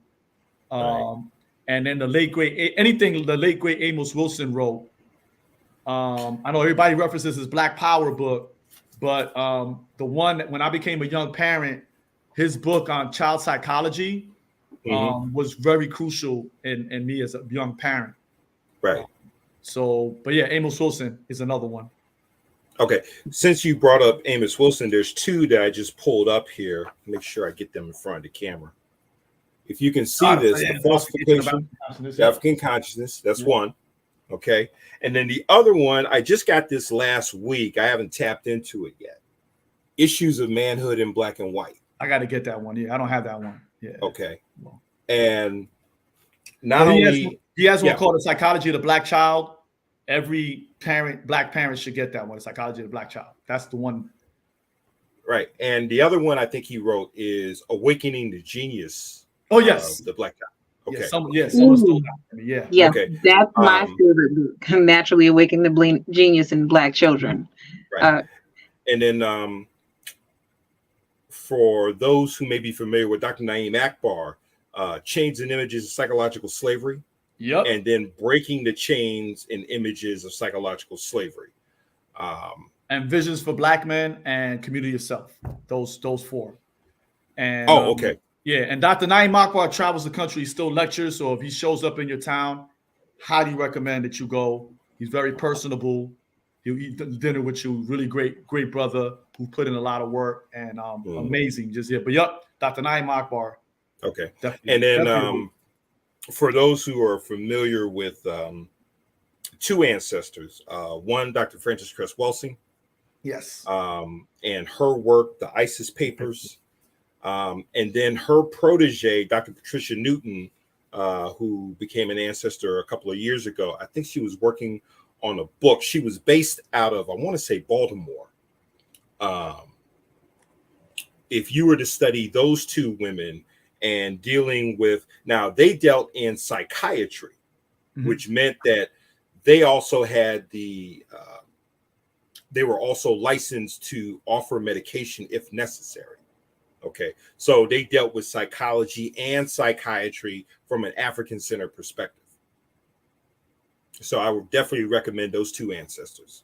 And then the late great Amos Wilson wrote. I know everybody references his Black Power book, but the one that when I became a young parent, his book on child psychology was very crucial in me as a young parent. Right. But yeah, Amos Wilson is another one. Okay. Since you brought up Amos Wilson, there's two that I just pulled up here. Make sure I get them in front of the camera. If you can see this, the falsification, the African consciousness, that's one. Okay. And then the other one, I just got this last week. I haven't tapped into it yet. Issues of Manhood in Black and White. I got to get that one. Yeah, I don't have that one. Yeah. Okay. And not only... He has one called The Psychology of the Black Child. Every Black parent should get that one, The Psychology of the Black Child. That's the one. Right. And the other one I think he wrote is Awakening the Genius. Oh, yes. The Black Child. Okay. Someone stole that from me. Yeah. Yeah, okay. That's my favorite book, Naturally Awakening the Genius in Black Children. Right. And then for those who may be familiar with Dr. Naeem Akbar, Chains and Images of Psychological Slavery. Yep. And then Breaking the Chains and Images of Psychological Slavery. And Visions for Black Men and Community of Self. Those four. And okay. Yeah, and Dr. Naeem Akbar travels the country. He still lectures. So if he shows up in your town, highly recommend that you go. He's very personable. He'll eat dinner with you. Really great brother who put in a lot of work and amazing. Just But yep, Dr. Naeem Akbar. Okay. Definitely, and then for those who are familiar with two ancestors, one, Dr. Frances Cress Welsing. Yes. And her work, the ISIS Papers. And then her protege, Dr. Patricia Newton, who became an ancestor a couple of years ago. I think she was working on a book. She was based out of, I want to say, Baltimore. If you were to study those two women and dealing with, now they dealt in psychiatry, which meant that they also had they were also licensed to offer medication if necessary. Okay, so they dealt with psychology and psychiatry from an African-centered perspective. So I would definitely recommend those two ancestors.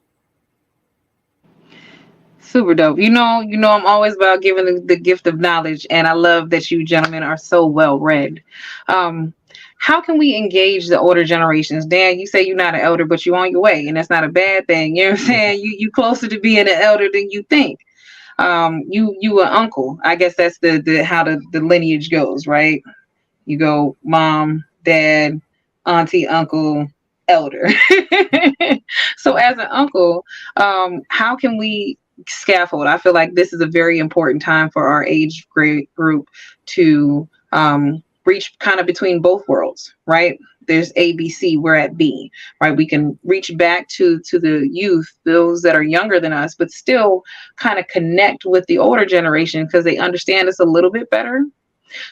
Super dope. I'm always about giving the gift of knowledge, and I love that you gentlemen are so well read. How can we engage the older generations? Dan, you say you're not an elder, but you're on your way, and that's not a bad thing. You know what I'm saying? You closer to being an elder than you think. You an uncle. I guess that's the how the lineage goes, right? You go mom, dad, auntie, uncle, elder. So as an uncle, how can we scaffold? I feel like this is a very important time for our age group to reach kind of between both worlds, right? There's A, B, C, we're at B, right? We can reach back to the youth, those that are younger than us, but still kind of connect with the older generation because they understand us a little bit better.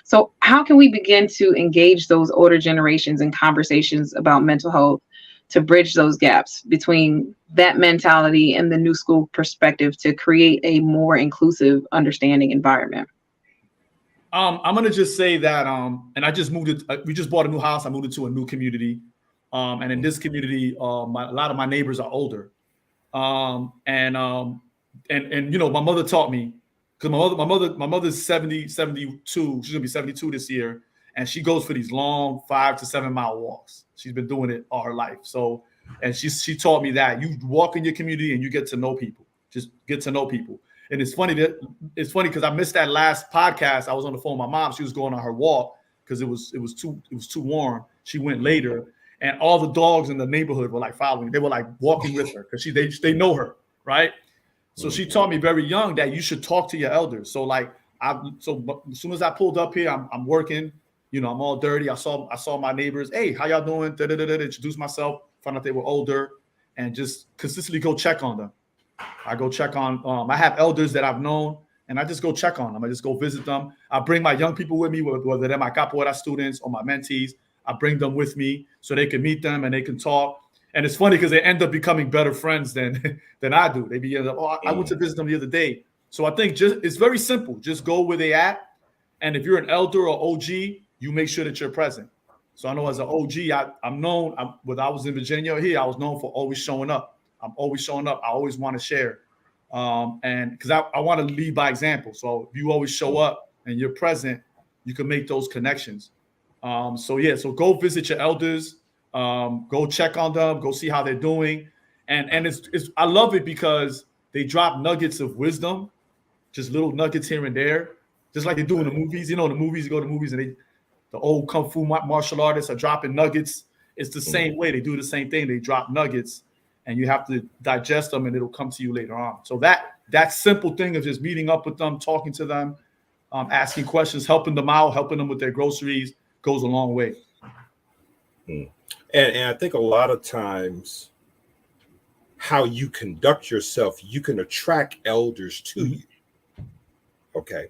So how can we begin to engage those older generations in conversations about mental health to bridge those gaps between that mentality and the new school perspective to create a more inclusive, understanding environment? I'm gonna just say that, and I just moved it. We just bought a new house. I moved into a new community, and in this community, a lot of my neighbors are older, and my mother taught me, because my mother's 70, 72. She's gonna be 72 this year, and she goes for these long 5 to 7 mile walks. She's been doing it all her life. So, and she taught me that you walk in your community and you get to know people. Just get to know people. And it's funny because I missed that last podcast. I was on the phone with my mom. She was going on her walk because it was too warm. She went later, and all the dogs in the neighborhood were like following. They were like walking with her because they know her, right? So she taught me very young that you should talk to your elders. So like so as soon as I pulled up here, I'm working. I'm all dirty. I saw my neighbors. Hey, how y'all doing? Introduce myself. Found out they were older, and just consistently go check on them. I go check on. I have elders that I've known, and I just go check on them. I just go visit them. I bring my young people with me, whether they're my capoeira students or my mentees. I bring them with me so they can meet them and they can talk. And it's funny because they end up becoming better friends than I do. They be I went to visit them the other day. So I think it's very simple. Just go where they at, and if you're an elder or OG, you make sure that you're present. So I know as an OG, I'm known. When I was in Virginia here, I was known for always showing up. I'm always showing up. I always want to share, and because I want to lead by example. So if you always show up and you're present, you can make those connections. So go visit your elders. Go check on them. Go see how they're doing, and it's I love it because they drop nuggets of wisdom, just little nuggets here and there, just like they do in the movies. In the movies, you go to movies and the old kung fu martial artists are dropping nuggets. It's the same way. They do the same thing. They drop nuggets, and you have to digest them, and it'll come to you later on. So that simple thing of just meeting up with them, talking to them, asking questions, helping them out, helping them with their groceries goes a long way. And I think a lot of times how you conduct yourself, you can attract elders to you. Okay.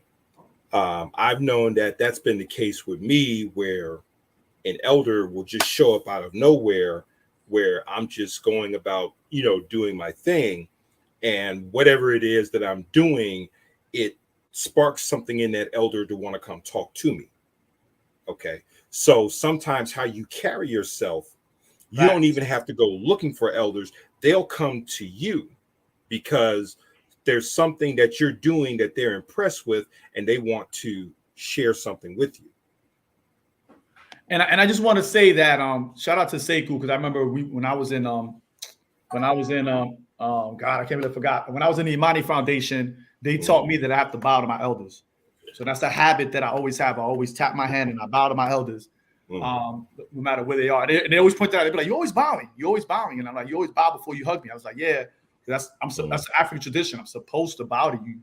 I've known that that's been the case with me, where an elder will just show up out of nowhere, where I'm just going about, doing my thing, and whatever it is that I'm doing, it sparks something in that elder to want to come talk to me. Okay. So sometimes how you carry yourself, you don't even have to go looking for elders. They'll come to you because there's something that you're doing that they're impressed with, and they want to share something with you. And I just want to say that shout out to Sekou, because I remember when I was in God, I can't believe I forgot. When I was in the Imani Foundation, they taught me that I have to bow to my elders. So that's a habit that I always have. I always tap my hand and I bow to my elders, no matter where they are. And they always point that out. They'd be like, "You're always bowing. You're always bowing." And I'm like, "You always bow before you hug me." I was like, "Yeah, that's the African tradition. I'm supposed to bow to you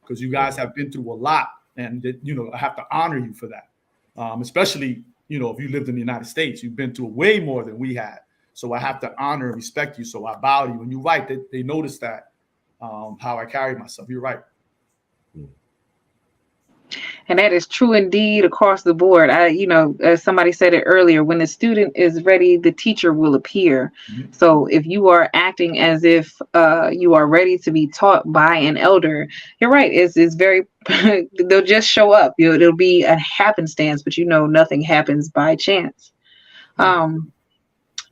because you guys have been through a lot, and I have to honor you for that. Especially if you lived in the United States, you've been through way more than we had. So I have to honor and respect you. So I bow to you. And you're right. They noticed that how I carry myself. You're right." And that is true indeed across the board. As somebody said it earlier, when the student is ready, the teacher will appear. Mhm. So if you are acting as if you are ready to be taught by an elder, you're right. It's very, they'll just show up. It'll be a happenstance, but nothing happens by chance. Um,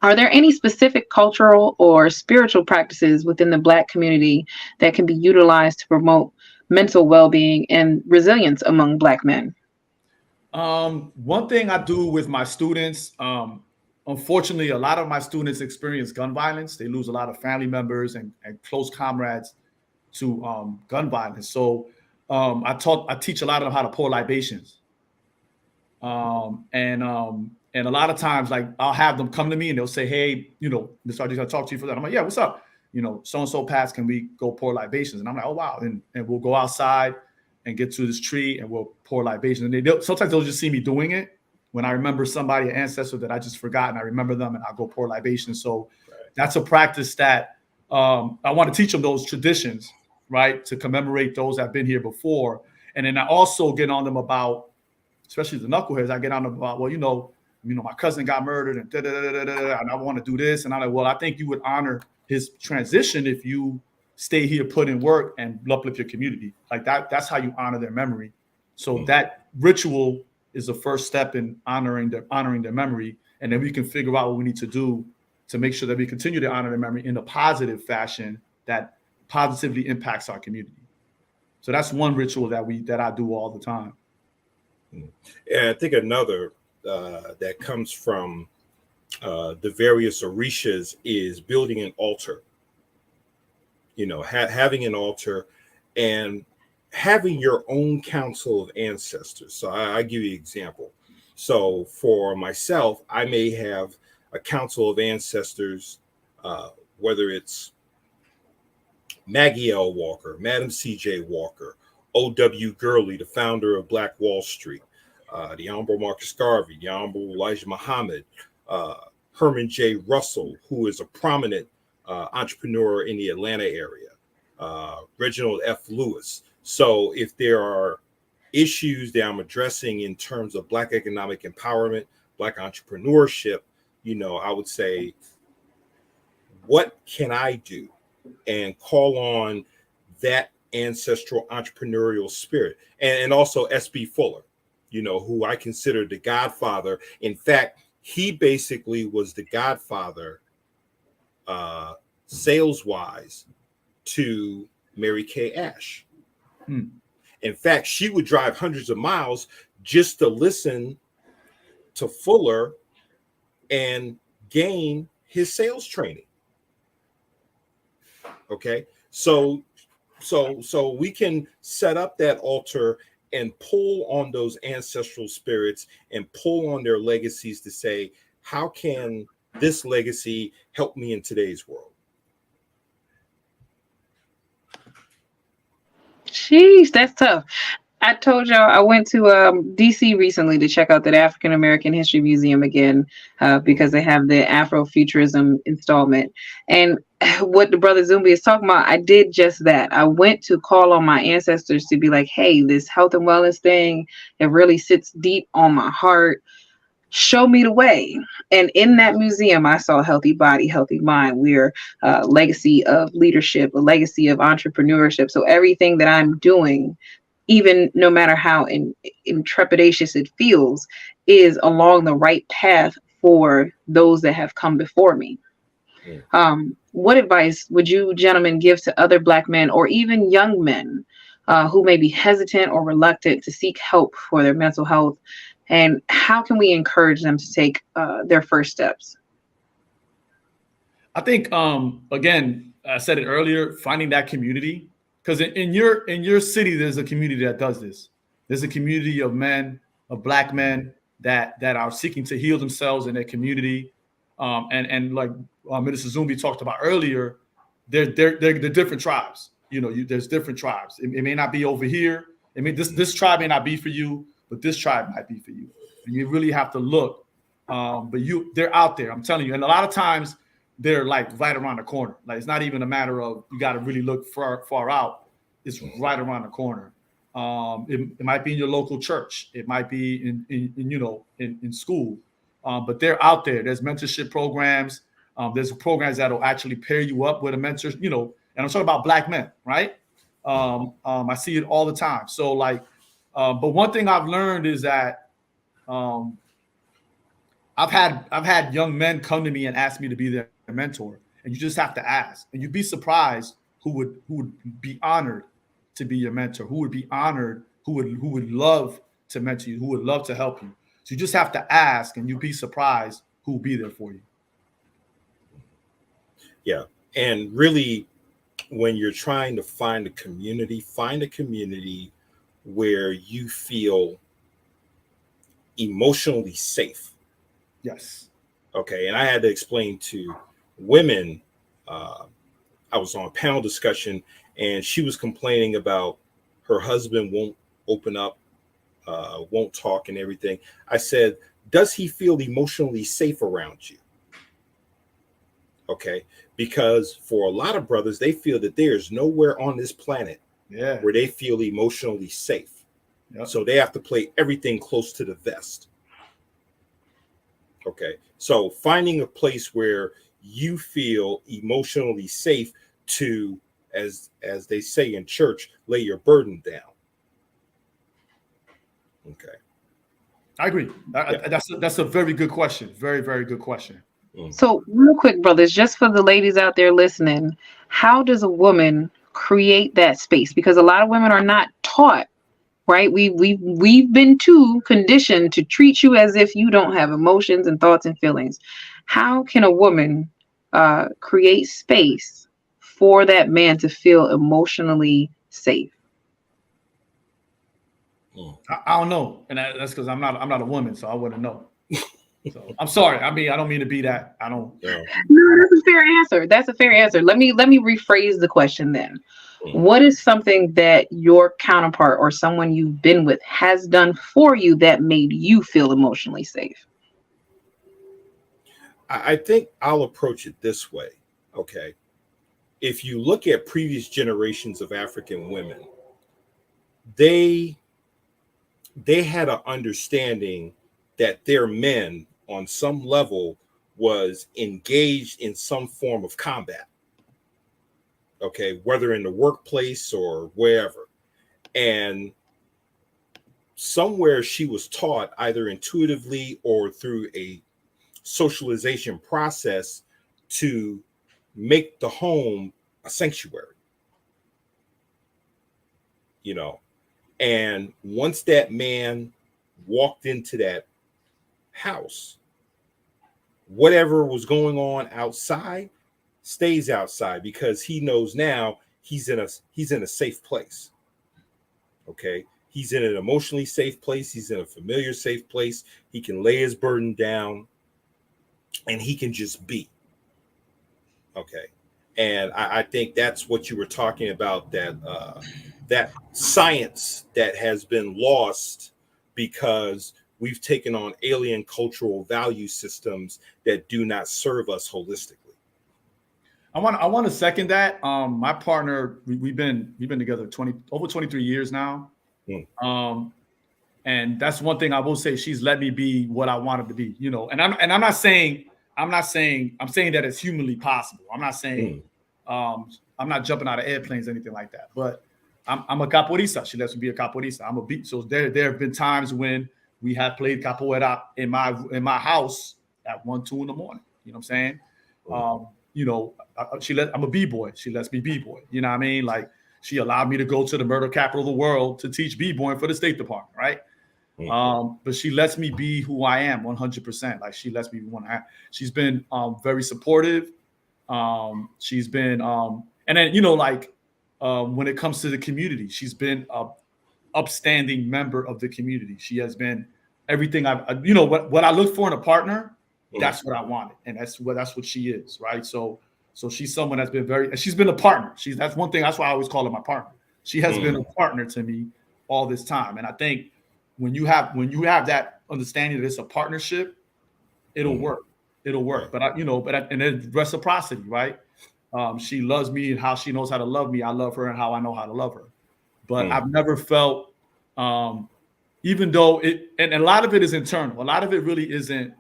are there any specific cultural or spiritual practices within the Black community that can be utilized to promote mental well-being and resilience among Black men? One thing I do with my students, unfortunately, a lot of my students experience gun violence. They lose a lot of family members and close comrades to gun violence. So I teach a lot of them how to pour libations. And a lot of times, like, I'll have them come to me and they'll say, "Hey, Mr. RG, I talk to you for that." I'm like, "Yeah, what's up? So and so passed. Can we go pour libations?" And I'm like, "Oh wow!" And we'll go outside and get to this tree and we'll pour libations. And sometimes they'll just see me doing it when I remember somebody, an ancestor that I just forgot, and I remember them, and I'll go pour libations. So that's a practice that I want to teach them, those traditions, right, to commemorate those that have been here before. And then I also get on them about, especially the knuckleheads, I get on them about, well, my cousin got murdered and and I want to do this. And I'm like, well, I think you would honor his transition if you stay here, put in work, and uplift your community. Like that's how you honor their memory. So that ritual is the first step in honoring their memory. And then we can figure out what we need to do to make sure that we continue to honor their memory in a positive fashion that positively impacts our community. So that's one ritual that I do all the time. And I think another that comes from the various orishas is building an altar. Having an altar and having your own council of ancestors. So I give you an example. So for myself, I may have a council of ancestors, whether it's Maggie L. Walker, Madam C.J. Walker, O.W. Gurley, the founder of Black Wall Street, the Honorable Marcus Garvey, the Honorable Elijah Muhammad, Herman J. Russell, who is a prominent entrepreneur in the Atlanta area, Reginald F. Lewis. So if there are issues that I'm addressing in terms of Black economic empowerment, Black entrepreneurship, I would say, what can I do? And call on that ancestral entrepreneurial spirit. And also S.B. Fuller, who I consider the godfather. In fact, he basically was the godfather, sales-wise, to Mary Kay Ash. In fact, she would drive hundreds of miles just to listen to Fuller and gain his sales training. Okay, so we can set up that altar and pull on those ancestral spirits and pull on their legacies to say, how can this legacy help me in today's world? Sheesh, that's tough. I told y'all I went to DC recently to check out that African American History Museum again because they have the Afrofuturism installment. And what the brother Zumbi is talking about, I did just that. I went to call on my ancestors to be like, hey, this health and wellness thing, it really sits deep on my heart. Show me the way. And in that museum, I saw healthy body, healthy mind. We're a legacy of leadership, a legacy of entrepreneurship. So everything that I'm doing, even no matter how trepidatious it feels, is along the right path for those that have come before me. What advice would you gentlemen give to other Black men or even young men who may be hesitant or reluctant to seek help for their mental health? And how can we encourage them to take their first steps? I think, again, I said it earlier, finding that community. Because in your city, there's a community that does this. There's a community of men, of Black men that are seeking to heal themselves in their community. And like Minister Zumbi talked about earlier, they're different tribes. There's different tribes. It may not be over here. This tribe may not be for you, but this tribe might be for you. And you really have to look. But they're out there. I'm telling you. And a lot of times, they're like right around the corner. Like, it's not even a matter of you got to really look far out. It's right around the corner. It might be in your local church. It might be in school. But they're out there. There's mentorship programs. There's programs that'll actually pair you up with a mentor. And I'm talking about Black men, right? I see it all the time. So but one thing I've learned is that I've had young men come to me and ask me to be their mentor, and you just have to ask, and you'd be surprised who would be honored to be your mentor, who would be honored, who would love to mentor you, who would love to help you. So you just have to ask, and you'd be surprised who will be there for you. Yeah, and really, when you're trying to find a community where you feel emotionally safe. Yes. Okay. And I had to explain to women, I was on a panel discussion and she was complaining about her husband won't open up, won't talk and everything. I said, does he feel emotionally safe around you? Okay. Because for a lot of brothers, they feel that there's nowhere on this planet where they feel emotionally safe. Yep. So they have to play everything close to the vest. Okay. So finding a place where you feel emotionally safe to, as they say in church, lay your burden down. Okay. I agree. That's a very good question. Very, very good question. So real quick, brothers, just for the ladies out there listening, how does a woman create that space? Because a lot of women are not taught, right? We've been too conditioned to treat you as if you don't have emotions and thoughts and feelings. How can a woman create space for that man to feel emotionally safe? I don't know, and that's because I'm not a woman, so I wouldn't know. So I'm sorry. I mean, I don't mean to be that. I don't. No, that's a fair answer. That's a fair answer. Let me rephrase the question then. What is something that your counterpart or someone you've been with has done for you that made you feel emotionally safe? I think I'll approach it this way. Okay. If you look at previous generations of African women, they had an understanding that their men on some level was engaged in some form of combat. Okay, whether in the workplace or wherever. And somewhere she was taught either intuitively or through a socialization process to make the home a sanctuary. And once that man walked into that house, whatever was going on outside stays outside, because he knows now he's in a safe place. Okay, he's in an emotionally safe place, he's in a familiar safe place, he can lay his burden down and he can just be. Okay. And I think that's what you were talking about, that science that has been lost because we've taken on alien cultural value systems that do not serve us holistically. I want to second that. My partner, we've been together over 23 years now. And that's one thing I will say, she's let me be what I wanted to be, and I'm saying that it's humanly possible. I'm not saying I'm not jumping out of airplanes or anything like that, but I'm a capoeirista. She lets me be a capoeirista. I'm a beat. So there have been times when we have played capoeira in my house at 1, 2 in the morning. You know what I'm saying? I'm a b-boy. She lets me b-boy. You know what I mean? Like, she allowed me to go to the murder capital of the world to teach b-boying for the State Department, right? But she lets me be who I am 100%. Like, she lets me be one I am. She's been very supportive. She's been and then when it comes to the community, she's been a upstanding member of the community. She has been everything what I look for in a partner. That's what I wanted, and that's what she is, right? So she's someone that's been she's been a partner. That's one thing. That's why I always call her my partner. She has been a partner to me all this time, and I think when you have that understanding that it's a partnership, it'll work. It'll work. But and then reciprocity, right? She loves me and how she knows how to love me. I love her and how I know how to love her. but I've never felt, even though and a lot of it is internal. A lot of it really isn't.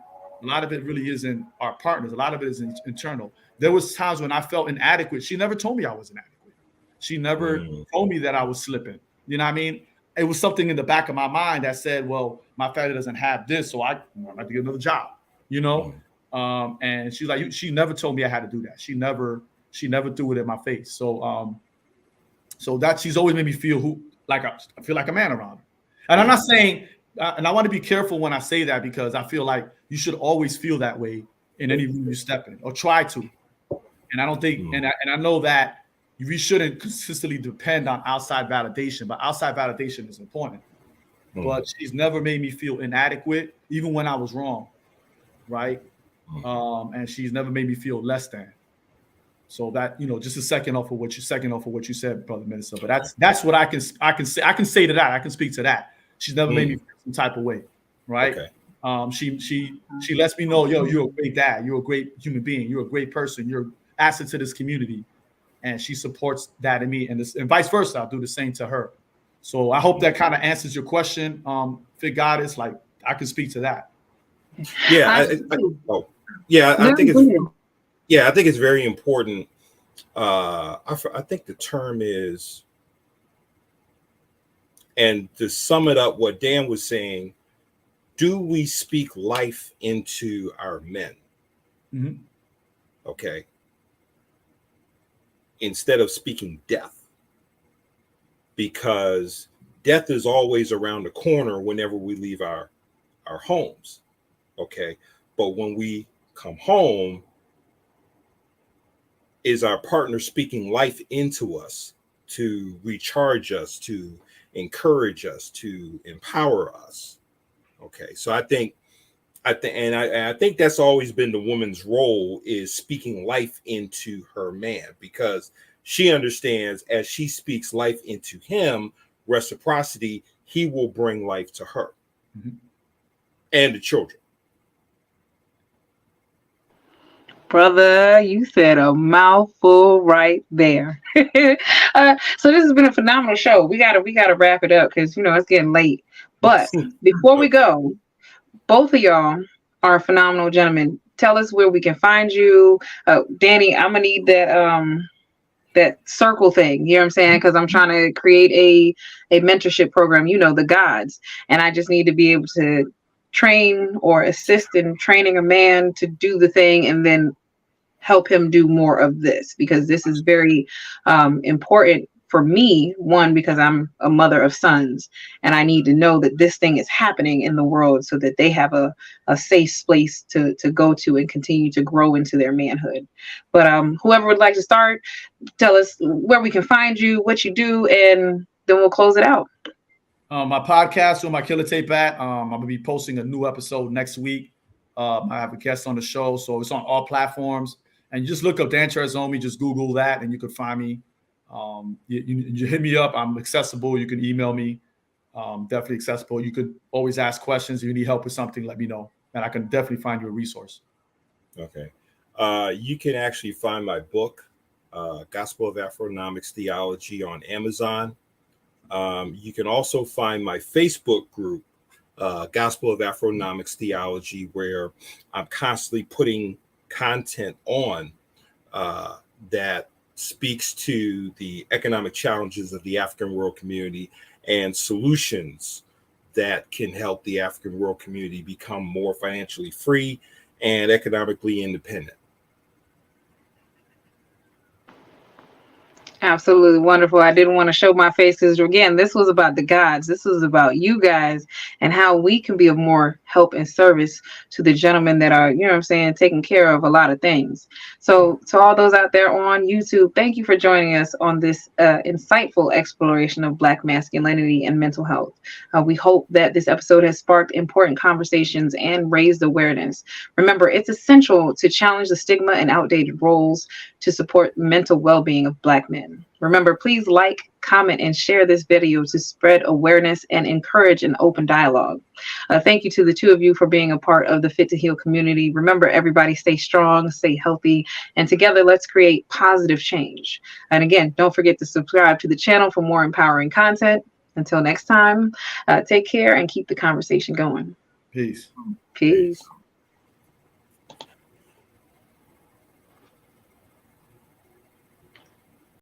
A lot of it really isn't our partners. A lot of it is internal. There was times when I felt inadequate. She never told me I was inadequate. She never told me that I was slipping. You know what I mean? It was something in the back of my mind that said, well, my family doesn't have this, so I have to get another job, you know? And she's like, she never told me I had to do that. She never threw it in my face. So that she's always made me feel I feel like a man around her. And I'm not saying, and I want to be careful when I say that, because I feel like you should always feel that way in any room you step in, or try to. And I don't think, and I know that we shouldn't consistently depend on outside validation, but outside validation is important. But she's never made me feel inadequate, even when I was wrong, right? And she's never made me feel less than. So that, just a second off of what you said, Brother Minister. But that's what I can say. I can say to that. I can speak to that. She's never made me feel some type of way, right? Okay. She lets me know, you're a great dad. You're a great human being. You're a great person. You're an asset to this community. And she supports that in me, and vice versa. I'll do the same to her. So I hope that kind of answers your question. Fit Goddess, like, I can speak to that. Yeah, I think it's very important. I think the term is, and to sum it up, what Dan was saying, do we speak life into our men? Okay. Instead of speaking death, because death is always around the corner whenever we leave our homes. Okay. But when we come home, is our partner speaking life into us to recharge us, to encourage us, to empower us? Okay. So I think that's always been the woman's role, is speaking life into her man, because she understands as she speaks life into him, reciprocity, he will bring life to her and the children. Brother, you said a mouthful right there. So this has been a phenomenal show. We gotta wrap it up, because it's getting late. But before we go, both of y'all are phenomenal gentlemen. Tell us where we can find you. Danny, I'm gonna need that circle thing. You know what I'm saying? Because I'm trying to create a mentorship program. The gods, and I just need to be able to train or assist in training a man to do the thing, and then help him do more of this, because this is very important for me. One, because I'm a mother of sons, and I need to know that this thing is happening in the world, so that they have a safe place to go to and continue to grow into their manhood. But whoever would like to start, tell us where we can find you, what you do, and then we'll close it out. My podcast, where my killer tape at, I'm gonna be posting a new episode next week. I have a guest on the show, so it's on all platforms. And you just look up Dan Terzomi, just Google that, and you can find me. You hit me up. I'm accessible. You can email me. Definitely accessible. You could always ask questions. If you need help with something, let me know, and I can definitely find you a resource. Okay. You can actually find my book, Gospel of Afronomics Theology, on Amazon. You can also find my Facebook group, Gospel of Afronomics Theology, where I'm constantly putting content on that speaks to the economic challenges of the African world community and solutions that can help the African world community become more financially free and economically independent. Absolutely wonderful. I didn't want to show my face, because again, this was about the gods. This was about you guys and how we can be of more help and service to the gentlemen that are, taking care of a lot of things. So to all those out there on YouTube, thank you for joining us on this insightful exploration of Black masculinity and mental health. We hope that this episode has sparked important conversations and raised awareness. Remember, it's essential to challenge the stigma and outdated roles, to support mental well-being of Black men. Remember, please like, comment, and share this video to spread awareness and encourage an open dialogue. Thank you to the two of you for being a part of the Fit to Heal community. Remember, everybody stay strong, stay healthy, and together let's create positive change. And again, don't forget to subscribe to the channel for more empowering content. Until next time, take care and keep the conversation going. Peace. Peace.